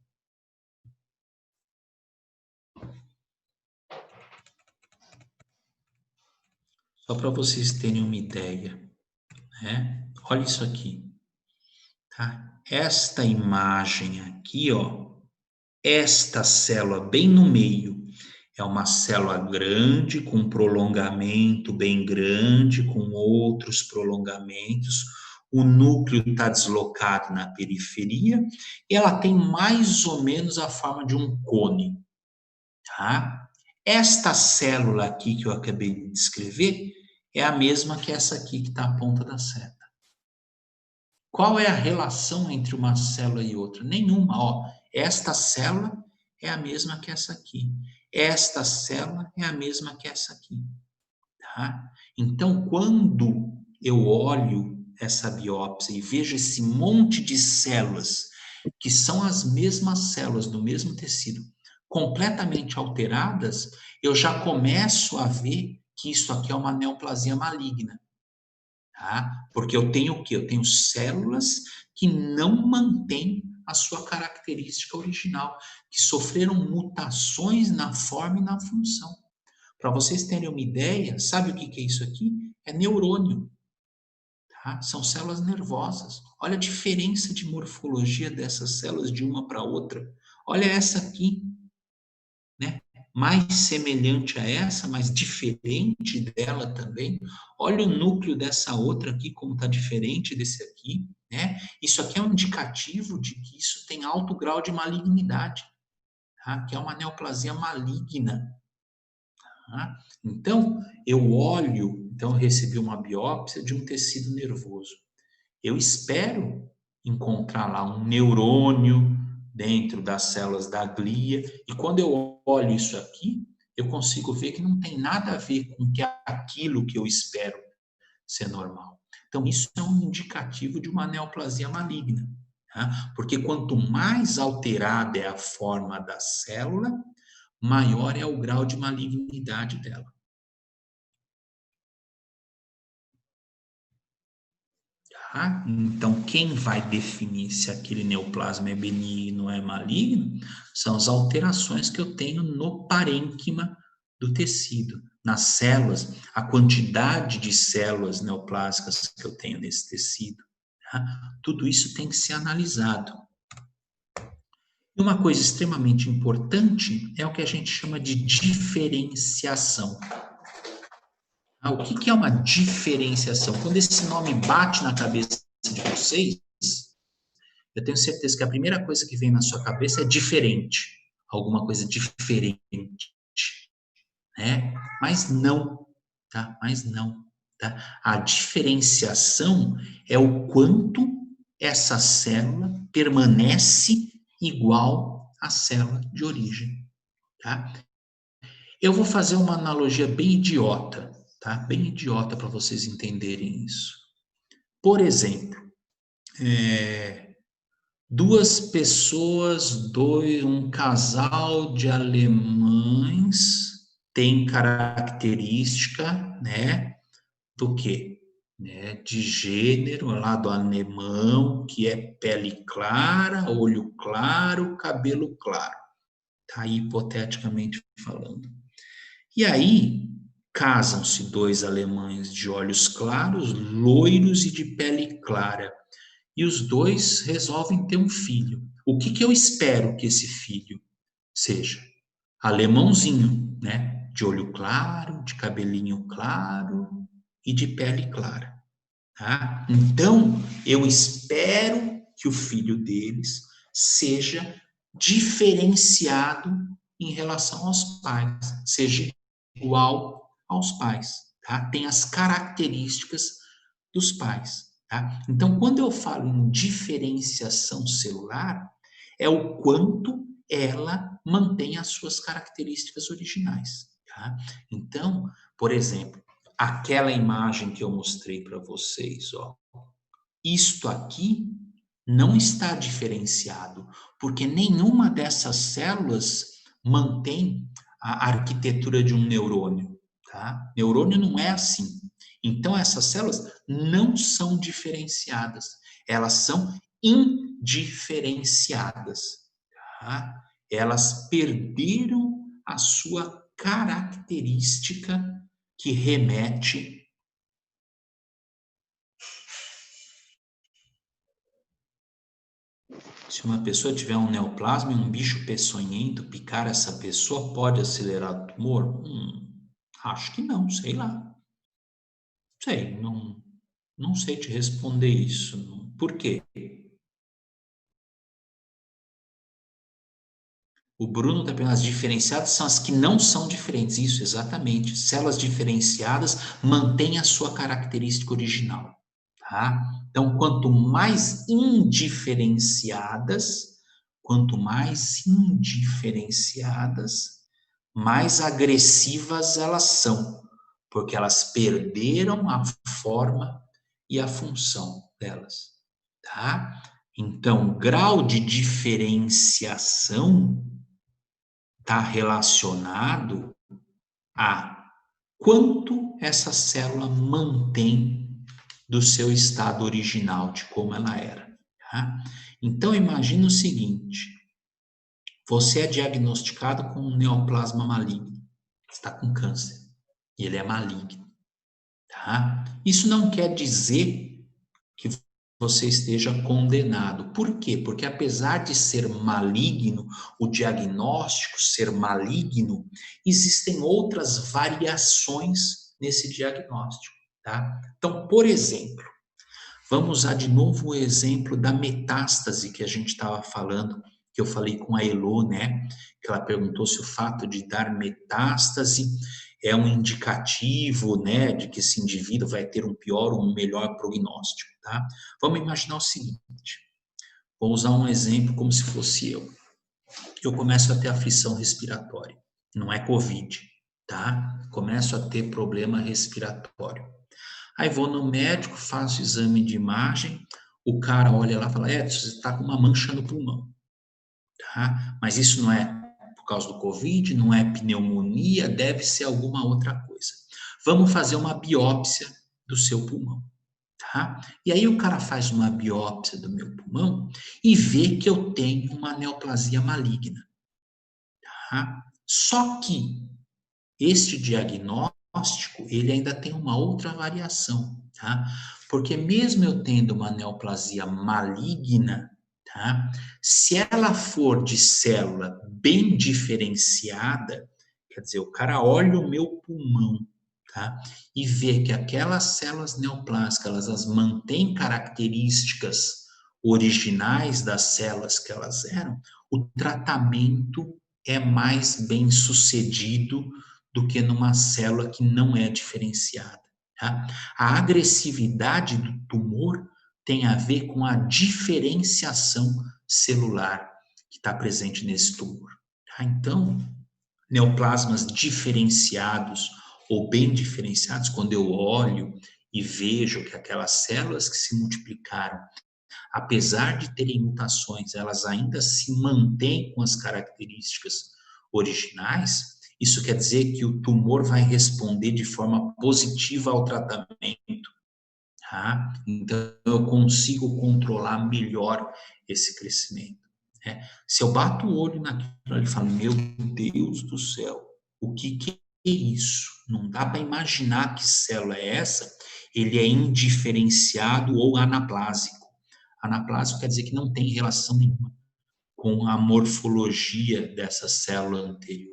Só para vocês terem uma ideia, né? Olha isso aqui, tá? Esta imagem aqui, ó, esta célula bem no meio é uma célula grande, com prolongamento bem grande, com outros prolongamentos. O núcleo está deslocado na periferia e ela tem mais ou menos a forma de um cone, tá? Esta célula aqui que eu acabei de descrever é a mesma que essa aqui que está a ponta da seta. Qual é a relação entre uma célula e outra? Nenhuma, ó. Esta célula é a mesma que essa aqui. Esta célula é a mesma que essa aqui. Tá? Então, quando eu olho essa biópsia e vejo esse monte de células, que são as mesmas células do mesmo tecido, completamente alteradas, eu já começo a ver que isso aqui é uma neoplasia maligna. Tá? Porque eu tenho o quê? Eu tenho células que não mantêm a sua característica original, que sofreram mutações na forma e na função. Para vocês terem uma ideia, sabe o que é isso aqui? É neurônio. Tá? São células nervosas. Olha a diferença de morfologia dessas células de uma para outra. Olha essa aqui, né? Mais semelhante a essa, mas diferente dela também. Olha o núcleo dessa outra aqui, como está diferente desse aqui, né? Isso aqui é um indicativo de que isso tem alto grau de malignidade, tá? Que é uma neoplasia maligna. Tá? Então, eu recebi uma biópsia de um tecido nervoso. Eu espero encontrar lá um neurônio dentro das células da glia, e quando eu olho isso aqui, eu consigo ver que não tem nada a ver com aquilo que eu espero ser normal. Então, isso é um indicativo de uma neoplasia maligna, tá? Porque quanto mais alterada é a forma da célula, maior é o grau de malignidade dela. Tá? Então, quem vai definir se aquele neoplasma é benigno ou é maligno são as alterações que eu tenho no parênquima do tecido, nas células, a quantidade de células neoplásicas que eu tenho nesse tecido. Tá? Tudo isso tem que ser analisado. E uma coisa extremamente importante é o que a gente chama de diferenciação. O que é uma diferenciação? Quando esse nome bate na cabeça de vocês, eu tenho certeza que a primeira coisa que vem na sua cabeça é diferente. Alguma coisa diferente. Né? Mas não, tá? Mas não, tá? A diferenciação é o quanto essa célula permanece igual à célula de origem, tá? Eu vou fazer uma analogia bem idiota, tá? Bem idiota para vocês entenderem isso. Por exemplo, duas pessoas, um casal de alemães tem característica, né, do quê? Né, de gênero lá do alemão, que é pele clara, olho claro, cabelo claro. Tá aí hipoteticamente falando. E aí, casam-se dois alemães de olhos claros, loiros e de pele clara. E os dois resolvem ter um filho. O que eu espero que esse filho seja? Alemãozinho, né? De olho claro, de cabelinho claro e de pele clara. Tá? Então, eu espero que o filho deles seja diferenciado em relação aos pais, seja igual aos pais, tá? Tem as características dos pais, tá? Então, quando eu falo em diferenciação celular, é o quanto ela mantém as suas características originais, tá? Então, por exemplo, aquela imagem que eu mostrei para vocês, ó, isto aqui não está diferenciado, porque nenhuma dessas células mantém a arquitetura de um neurônio, tá? Neurônio não é assim. Então, essas células não são diferenciadas, elas são indiferenciadas, tá? Elas perderam a sua característica que remete se uma pessoa tiver um neoplasma e um bicho peçonhento picar essa pessoa, pode acelerar o tumor? Acho que não, sei lá. Sei, não sei te responder isso. Por quê? O Bruno está perguntando, as diferenciadas são as que não são diferentes. Isso, exatamente. Células diferenciadas mantêm a sua característica original. Tá? Então, quanto mais indiferenciadas, quanto mais indiferenciadas, mais agressivas elas são, porque elas perderam a forma e a função delas, tá? Então, o grau de diferenciação está relacionado a quanto essa célula mantém do seu estado original, de como ela era, tá? Então, imagina o seguinte, você é diagnosticado com um neoplasma maligno, você está com câncer, e ele é maligno, tá? Isso não quer dizer que você esteja condenado. Por quê? Porque apesar de ser maligno, o diagnóstico ser maligno, existem outras variações nesse diagnóstico, tá? Então, por exemplo, vamos usar de novo o exemplo da metástase que a gente estava falando, que eu falei com a Elô, né? Que ela perguntou se o fato de dar metástase é um indicativo, né, de que esse indivíduo vai ter um pior ou um melhor prognóstico, tá? Vamos imaginar o seguinte, vou usar um exemplo como se fosse eu. Eu começo a ter aflição respiratória, não é Covid, tá? Começo a ter problema respiratório. Aí vou no médico, faço exame de imagem, o cara olha lá e fala, você está com uma mancha no pulmão, tá? Mas isso não é por causa do Covid, não é pneumonia, deve ser alguma outra coisa. Vamos fazer uma biópsia do seu pulmão, tá? E aí o cara faz uma biópsia do meu pulmão e vê que eu tenho uma neoplasia maligna, tá? Só que este diagnóstico, ele ainda tem uma outra variação, tá? Porque mesmo eu tendo uma neoplasia maligna, tá? Se ela for de célula bem diferenciada, quer dizer, o cara olha o meu pulmão, tá? E vê que aquelas células neoplásicas, elas mantêm características originais das células que elas eram, o tratamento é mais bem sucedido do que numa célula que não é diferenciada, tá? A agressividade do tumor tem a ver com a diferenciação celular que está presente nesse tumor, tá? Então, neoplasmas diferenciados ou bem diferenciados, quando eu olho e vejo que aquelas células que se multiplicaram, apesar de terem mutações, elas ainda se mantêm com as características originais, isso quer dizer que o tumor vai responder de forma positiva ao tratamento, tá? Então, eu consigo controlar melhor esse crescimento, né? Se eu bato o olho naquilo e falo, meu Deus do céu, o que é isso? Não dá para imaginar que célula é essa? Ele é indiferenciado ou anaplásico. Anaplásico quer dizer que não tem relação nenhuma com a morfologia dessa célula anterior.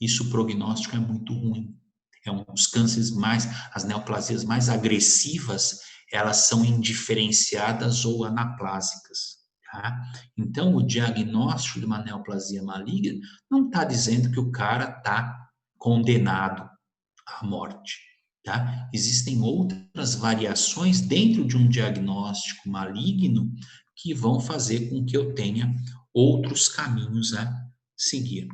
Isso, o prognóstico é muito ruim. É um dos cânceres mais, as neoplasias mais agressivas, elas são indiferenciadas ou anaplásicas, tá? Então, o diagnóstico de uma neoplasia maligna não está dizendo que o cara está condenado à morte, tá? Existem outras variações dentro de um diagnóstico maligno que vão fazer com que eu tenha outros caminhos a seguir.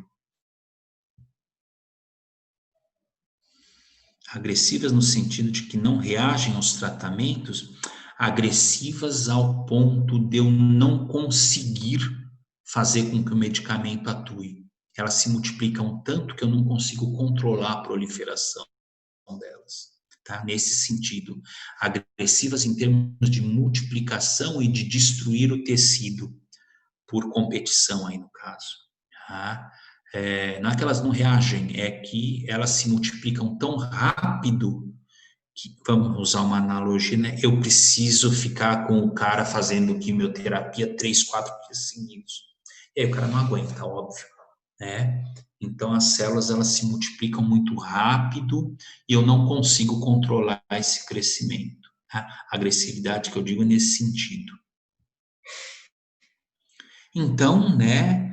Agressivas no sentido de que não reagem aos tratamentos, agressivas ao ponto de eu não conseguir fazer com que o medicamento atue. Elas se multiplicam tanto que eu não consigo controlar a proliferação delas, tá? Nesse sentido, agressivas em termos de multiplicação e de destruir o tecido, por competição aí no caso, tá? Não é que elas não reagem, é que elas se multiplicam tão rápido que, vamos usar uma analogia, né? Eu preciso ficar com o cara fazendo quimioterapia 3, 4 dias seguidos. E aí o cara não aguenta, óbvio, né? Então as células, elas se multiplicam muito rápido e eu não consigo controlar esse crescimento, tá? A agressividade que eu digo é nesse sentido. Então, né,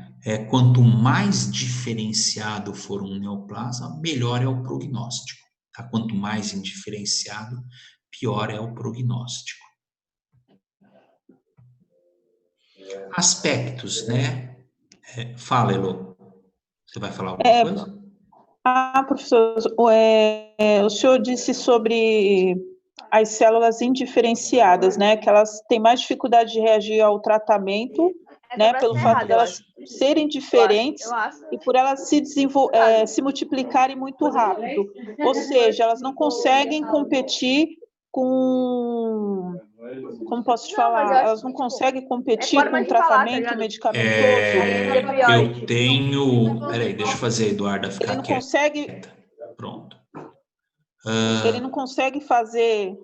quanto mais diferenciado for um neoplasma, melhor é o prognóstico, tá? Quanto mais indiferenciado, pior é o prognóstico. Aspectos, né? Fala, Elô. Você vai falar alguma coisa? Professor, o senhor disse sobre as células indiferenciadas, né? Que elas têm mais dificuldade de reagir ao tratamento, né? Pelo fato delas serem diferentes e por elas se multiplicarem muito rápido. Ou seja, elas não conseguem competir com... Como posso te falar? Elas não conseguem competir com o tratamento medicamentoso. Eu tenho... Peraí, deixa eu fazer a Eduarda ficar Ele não quieta. consegue... Pronto. Ele não consegue fazer...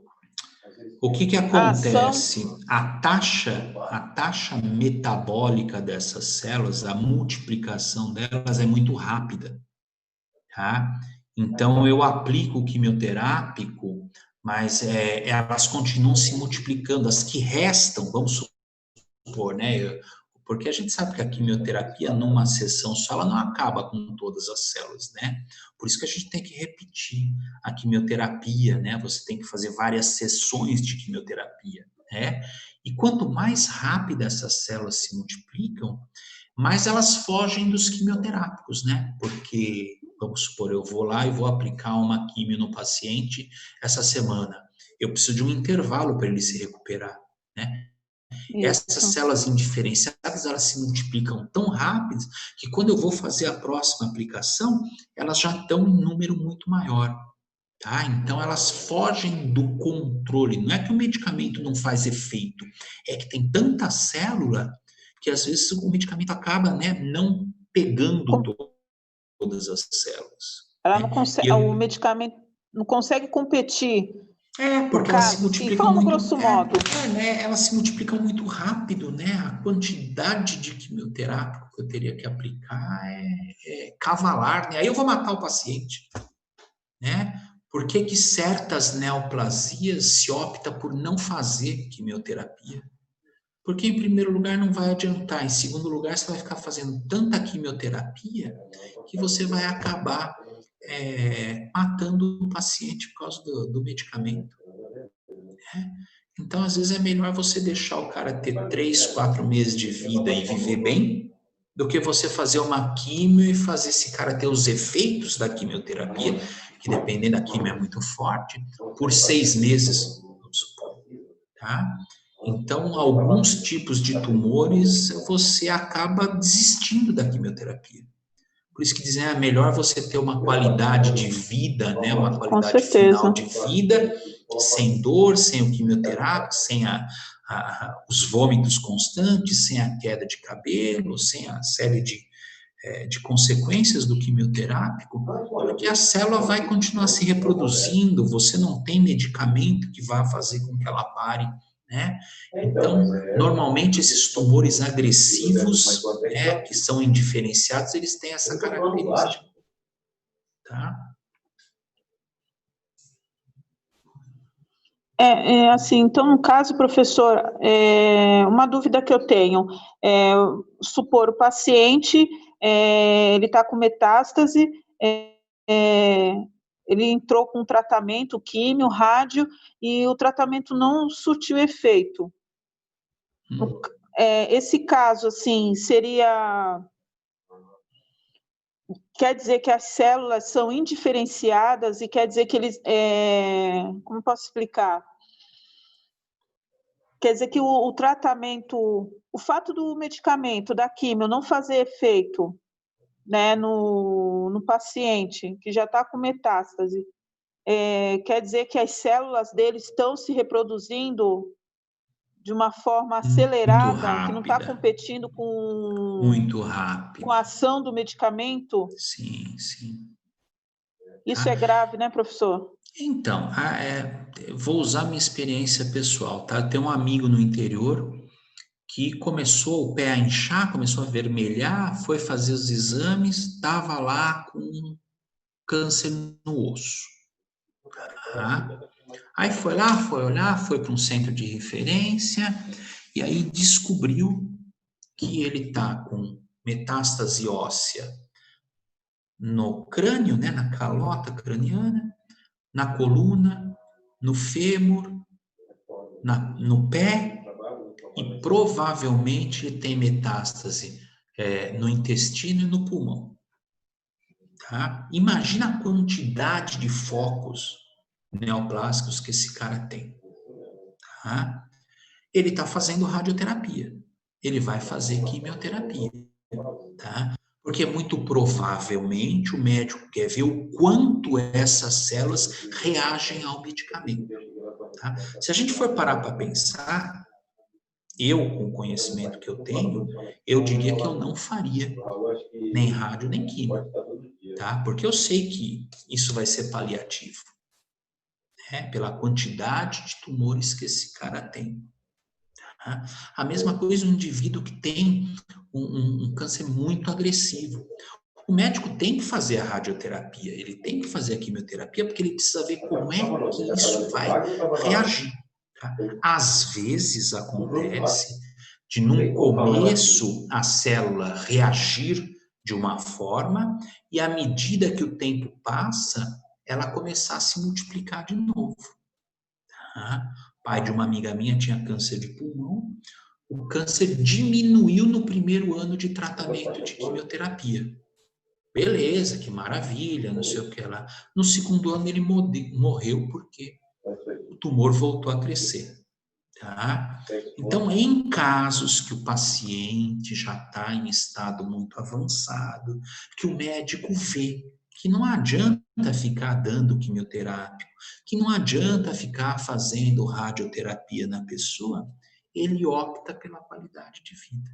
O que acontece? A taxa metabólica dessas células, a multiplicação delas é muito rápida, tá? Então, eu aplico o quimioterápico, mas elas continuam se multiplicando. As que restam, vamos supor, né? Porque a gente sabe que a quimioterapia, numa sessão só, ela não acaba com todas as células, né? Por isso que a gente tem que repetir a quimioterapia, né? Você tem que fazer várias sessões de quimioterapia, né? E quanto mais rápido essas células se multiplicam, mais elas fogem dos quimioterápicos, né? Porque, vamos supor, eu vou lá e vou aplicar uma quimio no paciente essa semana. Eu preciso de um intervalo para ele se recuperar, né? Essas células indiferenciadas, elas se multiplicam tão rápido que quando eu vou fazer a próxima aplicação, elas já estão em número muito maior, tá? Então, elas fogem do controle. Não é que o medicamento não faz efeito, é que tem tanta célula que às vezes o medicamento acaba, né, não pegando todas as células. Ela não consegue, o medicamento não consegue competir. Porque elas se multiplicam falando muito... grosso modo. né? Elas se multiplicam muito rápido, né? A quantidade de quimioterápico que eu teria que aplicar é cavalar, né? Aí eu vou matar o paciente, né? Por que que certas neoplasias se opta por não fazer quimioterapia? Porque, em primeiro lugar, não vai adiantar. Em segundo lugar, você vai ficar fazendo tanta quimioterapia que você vai acabar matando o paciente por causa do medicamento. Né? Então, às vezes, é melhor você deixar o cara ter 3, 4 meses de vida e viver bem, do que você fazer uma quimio e fazer esse cara ter os efeitos da quimioterapia, que dependendo da quimio é muito forte, por 6 meses, vamos supor. Tá? Então, alguns tipos de tumores, você acaba desistindo da quimioterapia. Por isso que dizem, é melhor você ter uma qualidade de vida, né? Uma qualidade final de vida, sem dor, sem o quimioterápico, sem os vômitos constantes, sem a queda de cabelo, sem a série de consequências do quimioterápico, porque a célula vai continuar se reproduzindo, você não tem medicamento que vá fazer com que ela pare, né? Então, normalmente esses tumores agressivos, né, que são indiferenciados, eles têm essa característica, tá? Assim, então, no caso, professor, uma dúvida que eu tenho, supor o paciente, ele está com metástase, ele entrou com tratamento, químio, rádio, e o tratamento não surtiu efeito. Esse caso, assim, seria... Quer dizer que as células são indiferenciadas e quer dizer que eles... como posso explicar? Quer dizer que o tratamento, o fato do medicamento, da quimio, não fazer efeito, né, no paciente que já está com metástase, quer dizer que as células dele estão se reproduzindo de uma forma acelerada, que não está competindo muito rápido, com a ação do medicamento? Sim, sim. Isso é grave, né, professor? Então, vou usar minha experiência pessoal, tá? Tem um amigo no interior que começou o pé a inchar, começou a vermelhar, foi fazer os exames, estava lá com câncer no osso. Tá? Aí foi lá, foi olhar, foi para um centro de referência e aí descobriu que ele está com metástase óssea no crânio, né, na calota craniana, na coluna, no fêmur, no pé e provavelmente ele tem metástase no intestino e no pulmão. Tá? Imagina a quantidade de focos neoplásicos que esse cara tem. Tá? Ele está fazendo radioterapia. Ele vai fazer quimioterapia. Tá? Porque muito provavelmente o médico quer ver o quanto essas células reagem ao medicamento. Tá? Se a gente for parar para pensar, eu, com o conhecimento que eu tenho, eu diria que eu não faria nem rádio nem quimio, tá? Porque eu sei que isso vai ser paliativo, né? Pela quantidade de tumores que esse cara tem. Tá? A mesma coisa um indivíduo que tem um câncer muito agressivo. O médico tem que fazer a radioterapia, ele tem que fazer a quimioterapia, porque ele precisa ver como é que isso vai reagir. Tá? Às vezes acontece de, num começo, a célula reagir de uma forma e, à medida que o tempo passa, ela começar a se multiplicar de novo. Tá? O pai de uma amiga minha tinha câncer de pulmão, o câncer diminuiu no primeiro ano de tratamento de quimioterapia. Beleza, que maravilha, não sei o que lá. No segundo ano ele morreu porque o tumor voltou a crescer. Tá? Então, em casos que o paciente já está em estado muito avançado, que o médico vê que não adianta ficar dando quimioterápico, que não adianta ficar fazendo radioterapia na pessoa, ele opta pela qualidade de vida.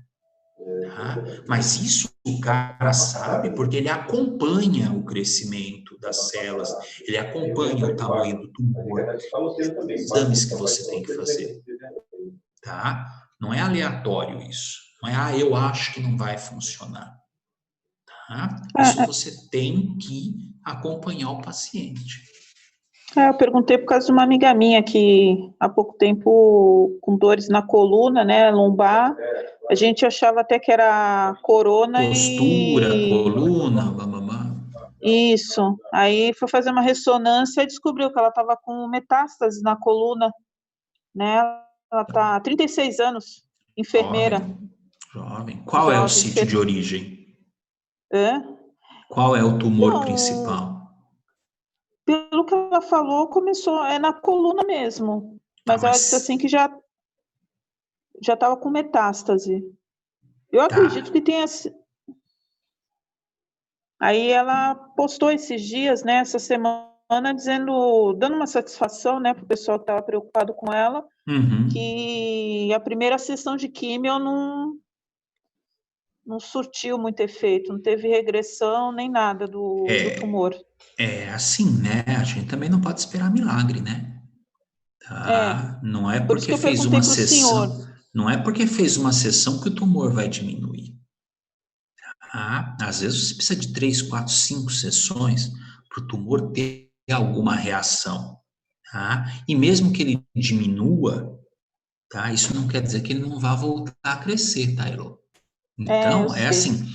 Tá? Mas isso o cara sabe porque ele acompanha o crescimento das células, ele acompanha o tamanho do tumor, exames que você tem que fazer. Tá? Não é aleatório isso. Não é, eu acho que não vai funcionar. Tá? Isso você tem que acompanhar o paciente. Eu perguntei por causa de uma amiga minha que há pouco tempo com dores na coluna, né, lombar. A gente achava até que era corona Postura, coluna, mamamá. Isso. Aí foi fazer uma ressonância e descobriu que ela estava com metástase na coluna, né? Ela está há 36 anos, enfermeira. Jovem. Qual é o sítio de origem? Qual é o tumor principal? Pelo que ela falou, começou na coluna mesmo. Mas ela disse assim que já estava com metástase. Eu acredito que tenha. Aí ela postou esses dias, né, essa semana, dando uma satisfação, né, para o pessoal que estava preocupado com ela, que a primeira sessão de químio não surtiu muito efeito, não teve regressão nem nada do tumor. É assim, né? A gente também não pode esperar milagre, né? Tá? Não é porque fez uma sessão, não é porque fez uma sessão que o tumor vai diminuir. Tá? Às vezes você precisa de 3, 4, 5 sessões para o tumor ter alguma reação. Tá? E mesmo que ele diminua, tá? Isso não quer dizer que ele não vá voltar a crescer, tá, Elô? Então, assim,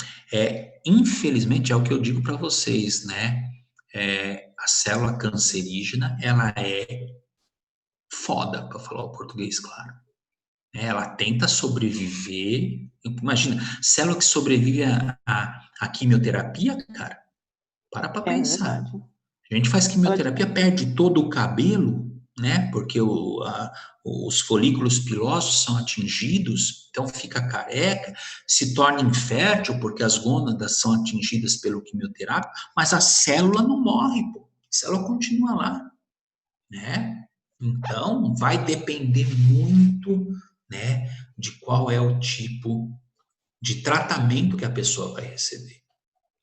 infelizmente é o que eu digo para vocês, né? A célula cancerígena, ela é foda, para falar o português, claro. Ela tenta sobreviver. Imagina, célula que sobrevive à quimioterapia, cara, para pensar. Verdade. A gente faz quimioterapia, perde todo o cabelo, né? Porque os folículos pilosos são atingidos, então fica careca, se torna infértil porque as gônadas são atingidas pelo quimioterápico, mas a célula não morre, pô. A célula continua lá, né? Então, vai depender muito, né, de qual é o tipo de tratamento que a pessoa vai receber.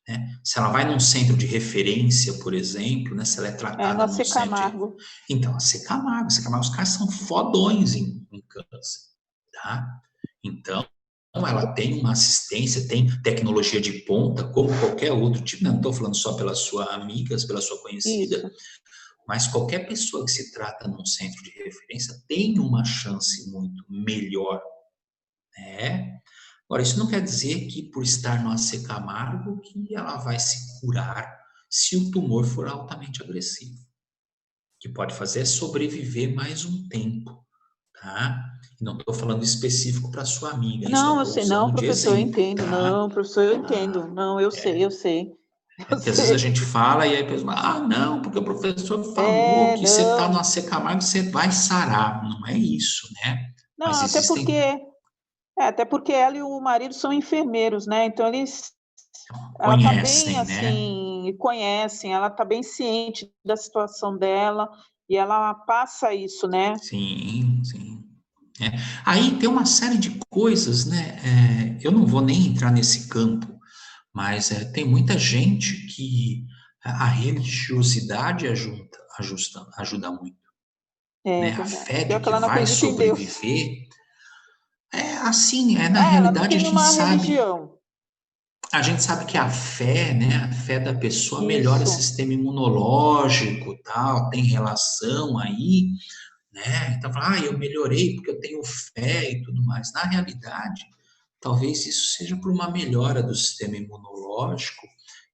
Né? Se ela vai num centro de referência, por exemplo, né? Se ela é tratada num centro... Então, a C. Camargo, os caras são fodões em câncer, tá? Então, ela tem uma assistência, tem tecnologia de ponta, como qualquer outro tipo, não estou falando só pela sua amiga, pela sua conhecida, mas qualquer pessoa que se trata num centro de referência tem uma chance muito melhor, né? Agora, isso não quer dizer que por estar no AC Camargo que ela vai se curar se o tumor for altamente agressivo. O que pode fazer é sobreviver mais um tempo, tá? Não estou falando específico para sua amiga, isso eu Não, eu estou sei, não, usando de professor, eu exemplo, entendo. tá? Não, professor, eu Ah, entendo. Não, eu sei, eu sei. é Eu porque às vezes a sei. gente fala e aí a pessoa fala, ah, não, porque o professor falou É, que você está no não. AC Camargo, você vai sarar. Não é isso, né? Não, Mas existem, até porque ela e o marido são enfermeiros, né? Então ela está bem conhecem, né? assim, conhecem, ela está bem ciente da situação dela e ela passa isso, né? Sim, sim. É. Aí tem uma série de coisas, né? Eu não vou nem entrar nesse campo, mas tem muita gente que a religiosidade ajuda muito, É né? A verdade. fé de Pior que que ela não vai acredita em Deus. sobreviver é assim, na É, ela não realidade tem uma religião. a gente sabe que a fé, né? A fé da pessoa melhora o Isso. sistema imunológico, tal, tem relação aí, né? Então, fala, eu melhorei porque eu tenho fé e tudo mais. Na realidade, talvez isso seja por uma melhora do sistema imunológico,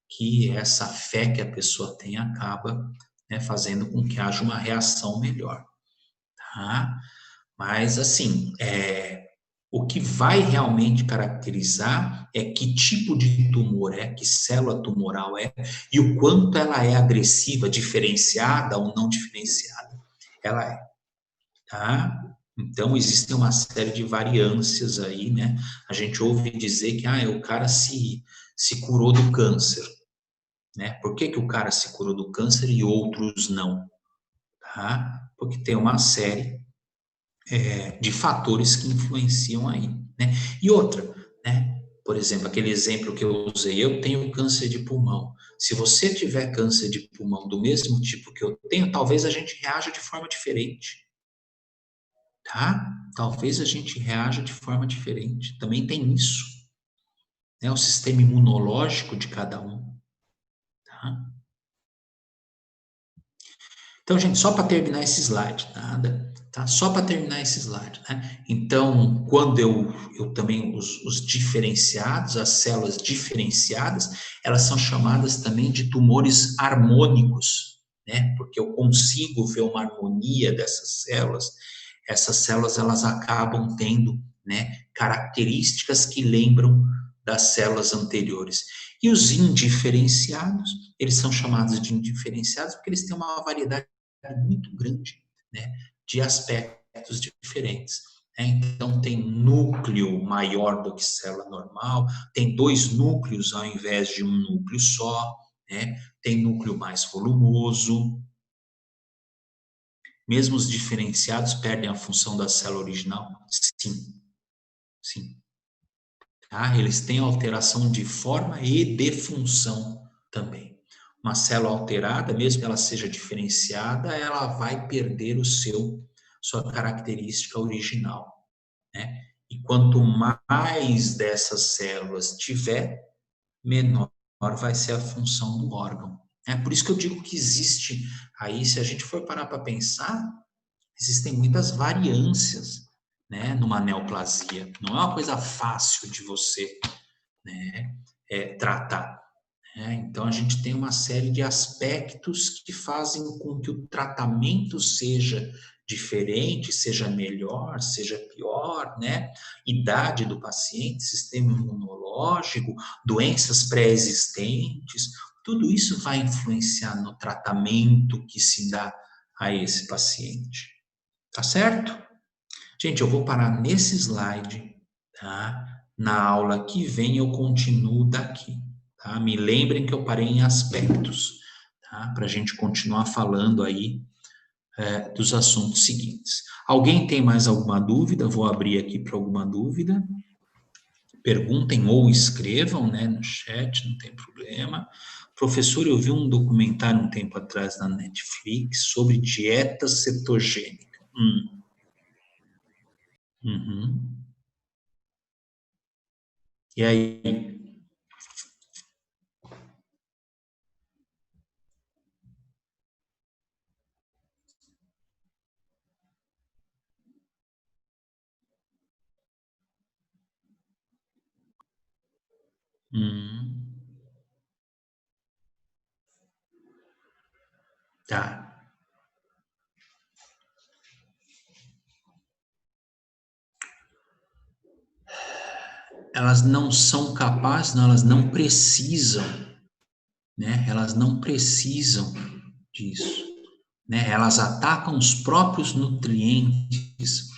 que essa fé que a pessoa tem acaba, né, fazendo com que haja uma reação melhor, tá? Mas, assim, o que vai realmente caracterizar é que tipo de tumor é, que célula tumoral é, e o quanto ela é agressiva, diferenciada ou não diferenciada. Ela é, tá? Então, existem uma série de variâncias aí, né? A gente ouve dizer que o cara se curou do câncer, né? Por que que o cara se curou do câncer e outros não? Tá? Porque tem uma série de fatores que influenciam aí, né? E outra, né? Por exemplo, aquele exemplo que eu usei, eu tenho câncer de pulmão. Se você tiver câncer de pulmão do mesmo tipo que eu tenho, talvez a gente reaja de forma diferente, tá? Talvez a gente reaja de forma diferente. Também tem isso, né? O sistema imunológico de cada um, tá? Então, gente, só para terminar esse slide, nada, tá? Só para terminar esse slide, né? Então, quando eu também, os diferenciados, as células diferenciadas, elas são chamadas também de tumores harmônicos, né? Porque eu consigo ver uma harmonia dessas células. Essas células, elas acabam tendo, né, características que lembram das células anteriores. E os indiferenciados, eles são chamados de indiferenciados porque eles têm uma variedade muito grande, né, de aspectos diferentes. Então, tem núcleo maior do que célula normal, tem 2 núcleos ao invés de um núcleo só, né, tem núcleo mais volumoso. Mesmo os diferenciados perdem a função da célula original? Sim, sim. Tá? Eles têm alteração de forma e de função também. Uma célula alterada, mesmo que ela seja diferenciada, ela vai perder sua característica original, né? E quanto mais dessas células tiver, menor vai ser a função do órgão. É por isso que eu digo que existe aí, se a gente for parar para pensar, existem muitas variâncias, né, numa neoplasia. Não é uma coisa fácil de você, né, tratar. Então, a gente tem uma série de aspectos que fazem com que o tratamento seja diferente, seja melhor, seja pior, né? Idade do paciente, sistema imunológico, doenças pré-existentes, tudo isso vai influenciar no tratamento que se dá a esse paciente. Tá certo? Gente, eu vou parar nesse slide, tá? Na aula que vem eu continuo daqui, tá? Me lembrem que eu parei em aspectos, tá? Para a gente continuar falando aí dos assuntos seguintes. Alguém tem mais alguma dúvida? Vou abrir aqui para alguma dúvida. Perguntem ou escrevam, né, no chat, não tem problema. Professor, eu vi um documentário um tempo atrás na Netflix sobre dieta cetogênica. Uhum. E aí? Hum, tá. elas não são capazes, não, elas não precisam, né? Elas não precisam disso, né? Elas atacam os próprios nutrientes.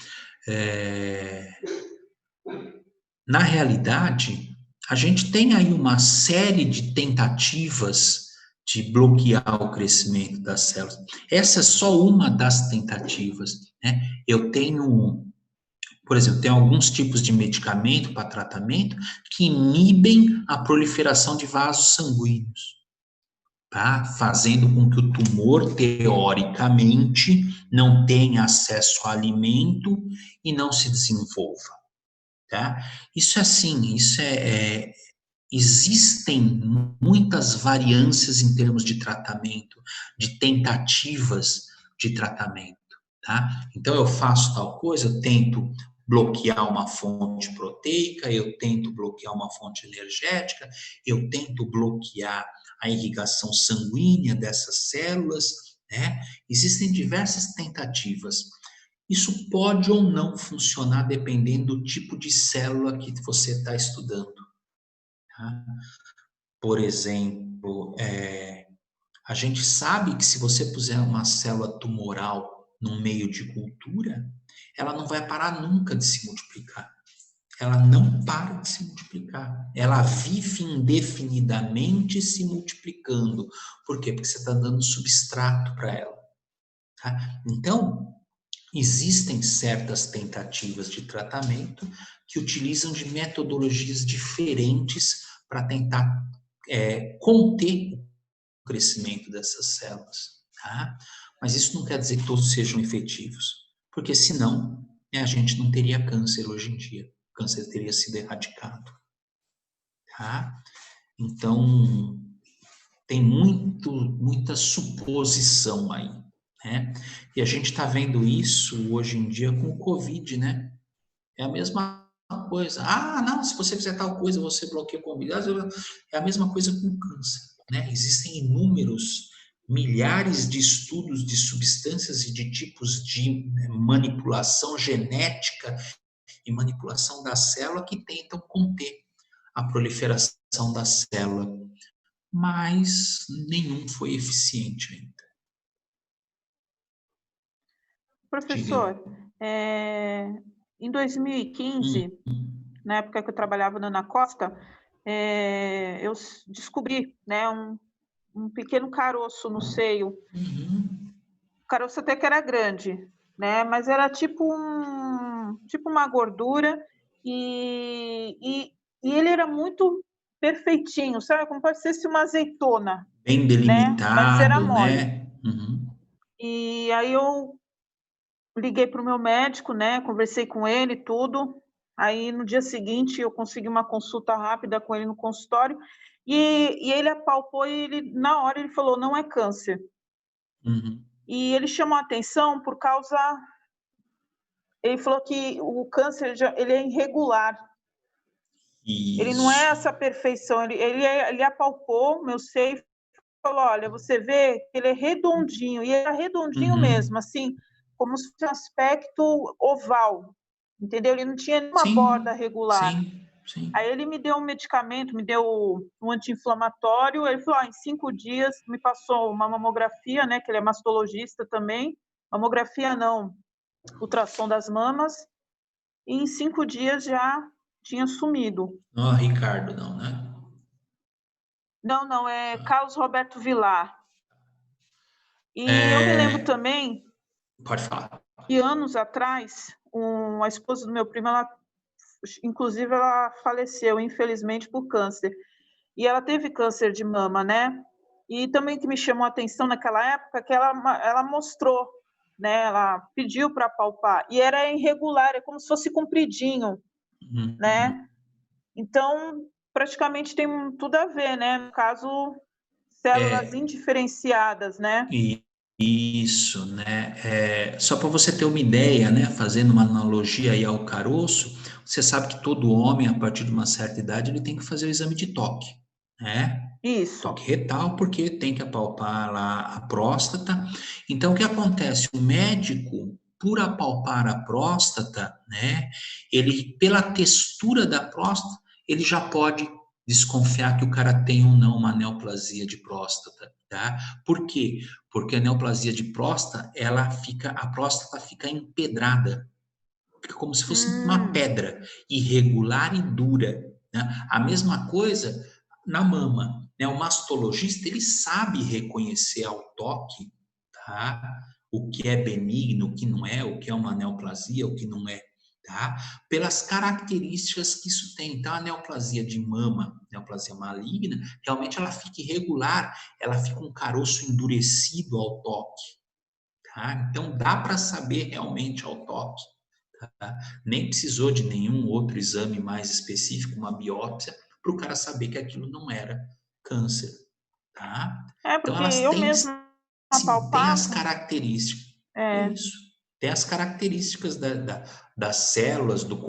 Na realidade, a gente tem aí uma série de tentativas de bloquear o crescimento das células. Essa é só uma das tentativas, né? Eu tenho, por exemplo, tem alguns tipos de medicamento para tratamento que inibem a proliferação de vasos sanguíneos, tá? Fazendo com que o tumor, teoricamente, não tenha acesso a alimento e não se desenvolva, tá? Isso é assim, existem muitas variâncias em termos de tratamento, de tentativas de tratamento, tá? Então, eu faço tal coisa, eu tento bloquear uma fonte proteica, eu tento bloquear uma fonte energética, eu tento bloquear a irrigação sanguínea dessas células, né? Existem diversas tentativas. Isso pode ou não funcionar dependendo do tipo de célula que você está estudando. Tá? Por exemplo, a gente sabe que se você puser uma célula tumoral no meio de cultura, ela não vai parar nunca de se multiplicar. Ela não para de se multiplicar. Ela vive indefinidamente se multiplicando. Por quê? Porque você está dando substrato para ela. Tá? Então, existem certas tentativas de tratamento que utilizam de metodologias diferentes para tentar conter o crescimento dessas células, tá? Mas isso não quer dizer que todos sejam efetivos, porque senão a gente não teria câncer hoje em dia. O câncer teria sido erradicado, tá? Então, tem muita suposição aí, né? E a gente está vendo isso hoje em dia com o Covid, né? É a mesma coisa. Ah, não, se você fizer tal coisa, você bloqueia o Covid. É a mesma coisa com o câncer, né? Existem inúmeros, milhares de estudos de substâncias e de tipos de manipulação genética e manipulação da célula que tentam conter a proliferação da célula, mas nenhum foi eficiente ainda. Professor, em 2015, na época que eu trabalhava na Ana Costa, eu descobri, né, um pequeno caroço no seio. O caroço até que era grande, né, mas era tipo uma gordura e ele era muito perfeitinho, sabe? Como pode ser uma azeitona. Bem delimitado, né? Mas era mole. né? E aí eu liguei para o meu médico, né? Conversei com ele e tudo. Aí no dia seguinte eu consegui uma consulta rápida com ele no consultório e ele apalpou e na hora ele falou, não é câncer. E ele chamou a atenção por causa... Ele falou que o câncer ele é irregular. Isso. Ele não é essa perfeição. Ele apalpou meu seio e falou, olha, você vê que ele é redondinho. E era redondinho mesmo, assim, como se fosse um aspecto oval. Entendeu? Ele não tinha nenhuma borda regular. Sim. Aí ele me deu um medicamento, me deu um anti-inflamatório. Ele falou, em 5 dias, me passou uma mamografia, né? Que ele é mastologista também. Mamografia não, ultrassom das mamas. E em 5 dias já tinha sumido. Não, Ricardo, não, né? Não, é Carlos Roberto Vilar. E eu me lembro também... Pode falar. E anos atrás, a esposa do meu primo, inclusive, ela faleceu, infelizmente, por câncer. E ela teve câncer de mama, né? E também que me chamou a atenção naquela época que ela mostrou, né? Ela pediu para palpar. E era irregular, é como se fosse compridinho, né? Então, praticamente tem tudo a ver, né? No caso, células indiferenciadas, né? Isso, né? Só para você ter uma ideia, né? Fazendo uma analogia aí ao caroço, você sabe que todo homem, a partir de uma certa idade, ele tem que fazer o exame de toque, né? Isso. Toque retal, porque tem que apalpar lá a próstata. Então, o que acontece? O médico, por apalpar a próstata, né? Ele, pela textura da próstata, ele já pode desconfiar que o cara tem ou não uma neoplasia de próstata, tá? Por quê? Porque a neoplasia de próstata, a próstata fica empedrada, fica como se fosse uma pedra, irregular e dura, né? A mesma coisa na mama, né? O mastologista, ele sabe reconhecer ao toque, tá? O que é benigno, o que não é, o que é uma neoplasia, o que não é, tá? Pelas características que isso tem. Então, a neoplasia de mama, neoplasia maligna, realmente ela fica irregular, ela fica um caroço endurecido ao toque, tá? Então, dá para saber realmente ao toque, tá? Nem precisou de nenhum outro exame mais específico, uma biópsia, para o cara saber que aquilo não era câncer, tá? Então, Porque elas eu têm, mesma sim, tem as apalpava. características. É. Isso. Tem as características das células do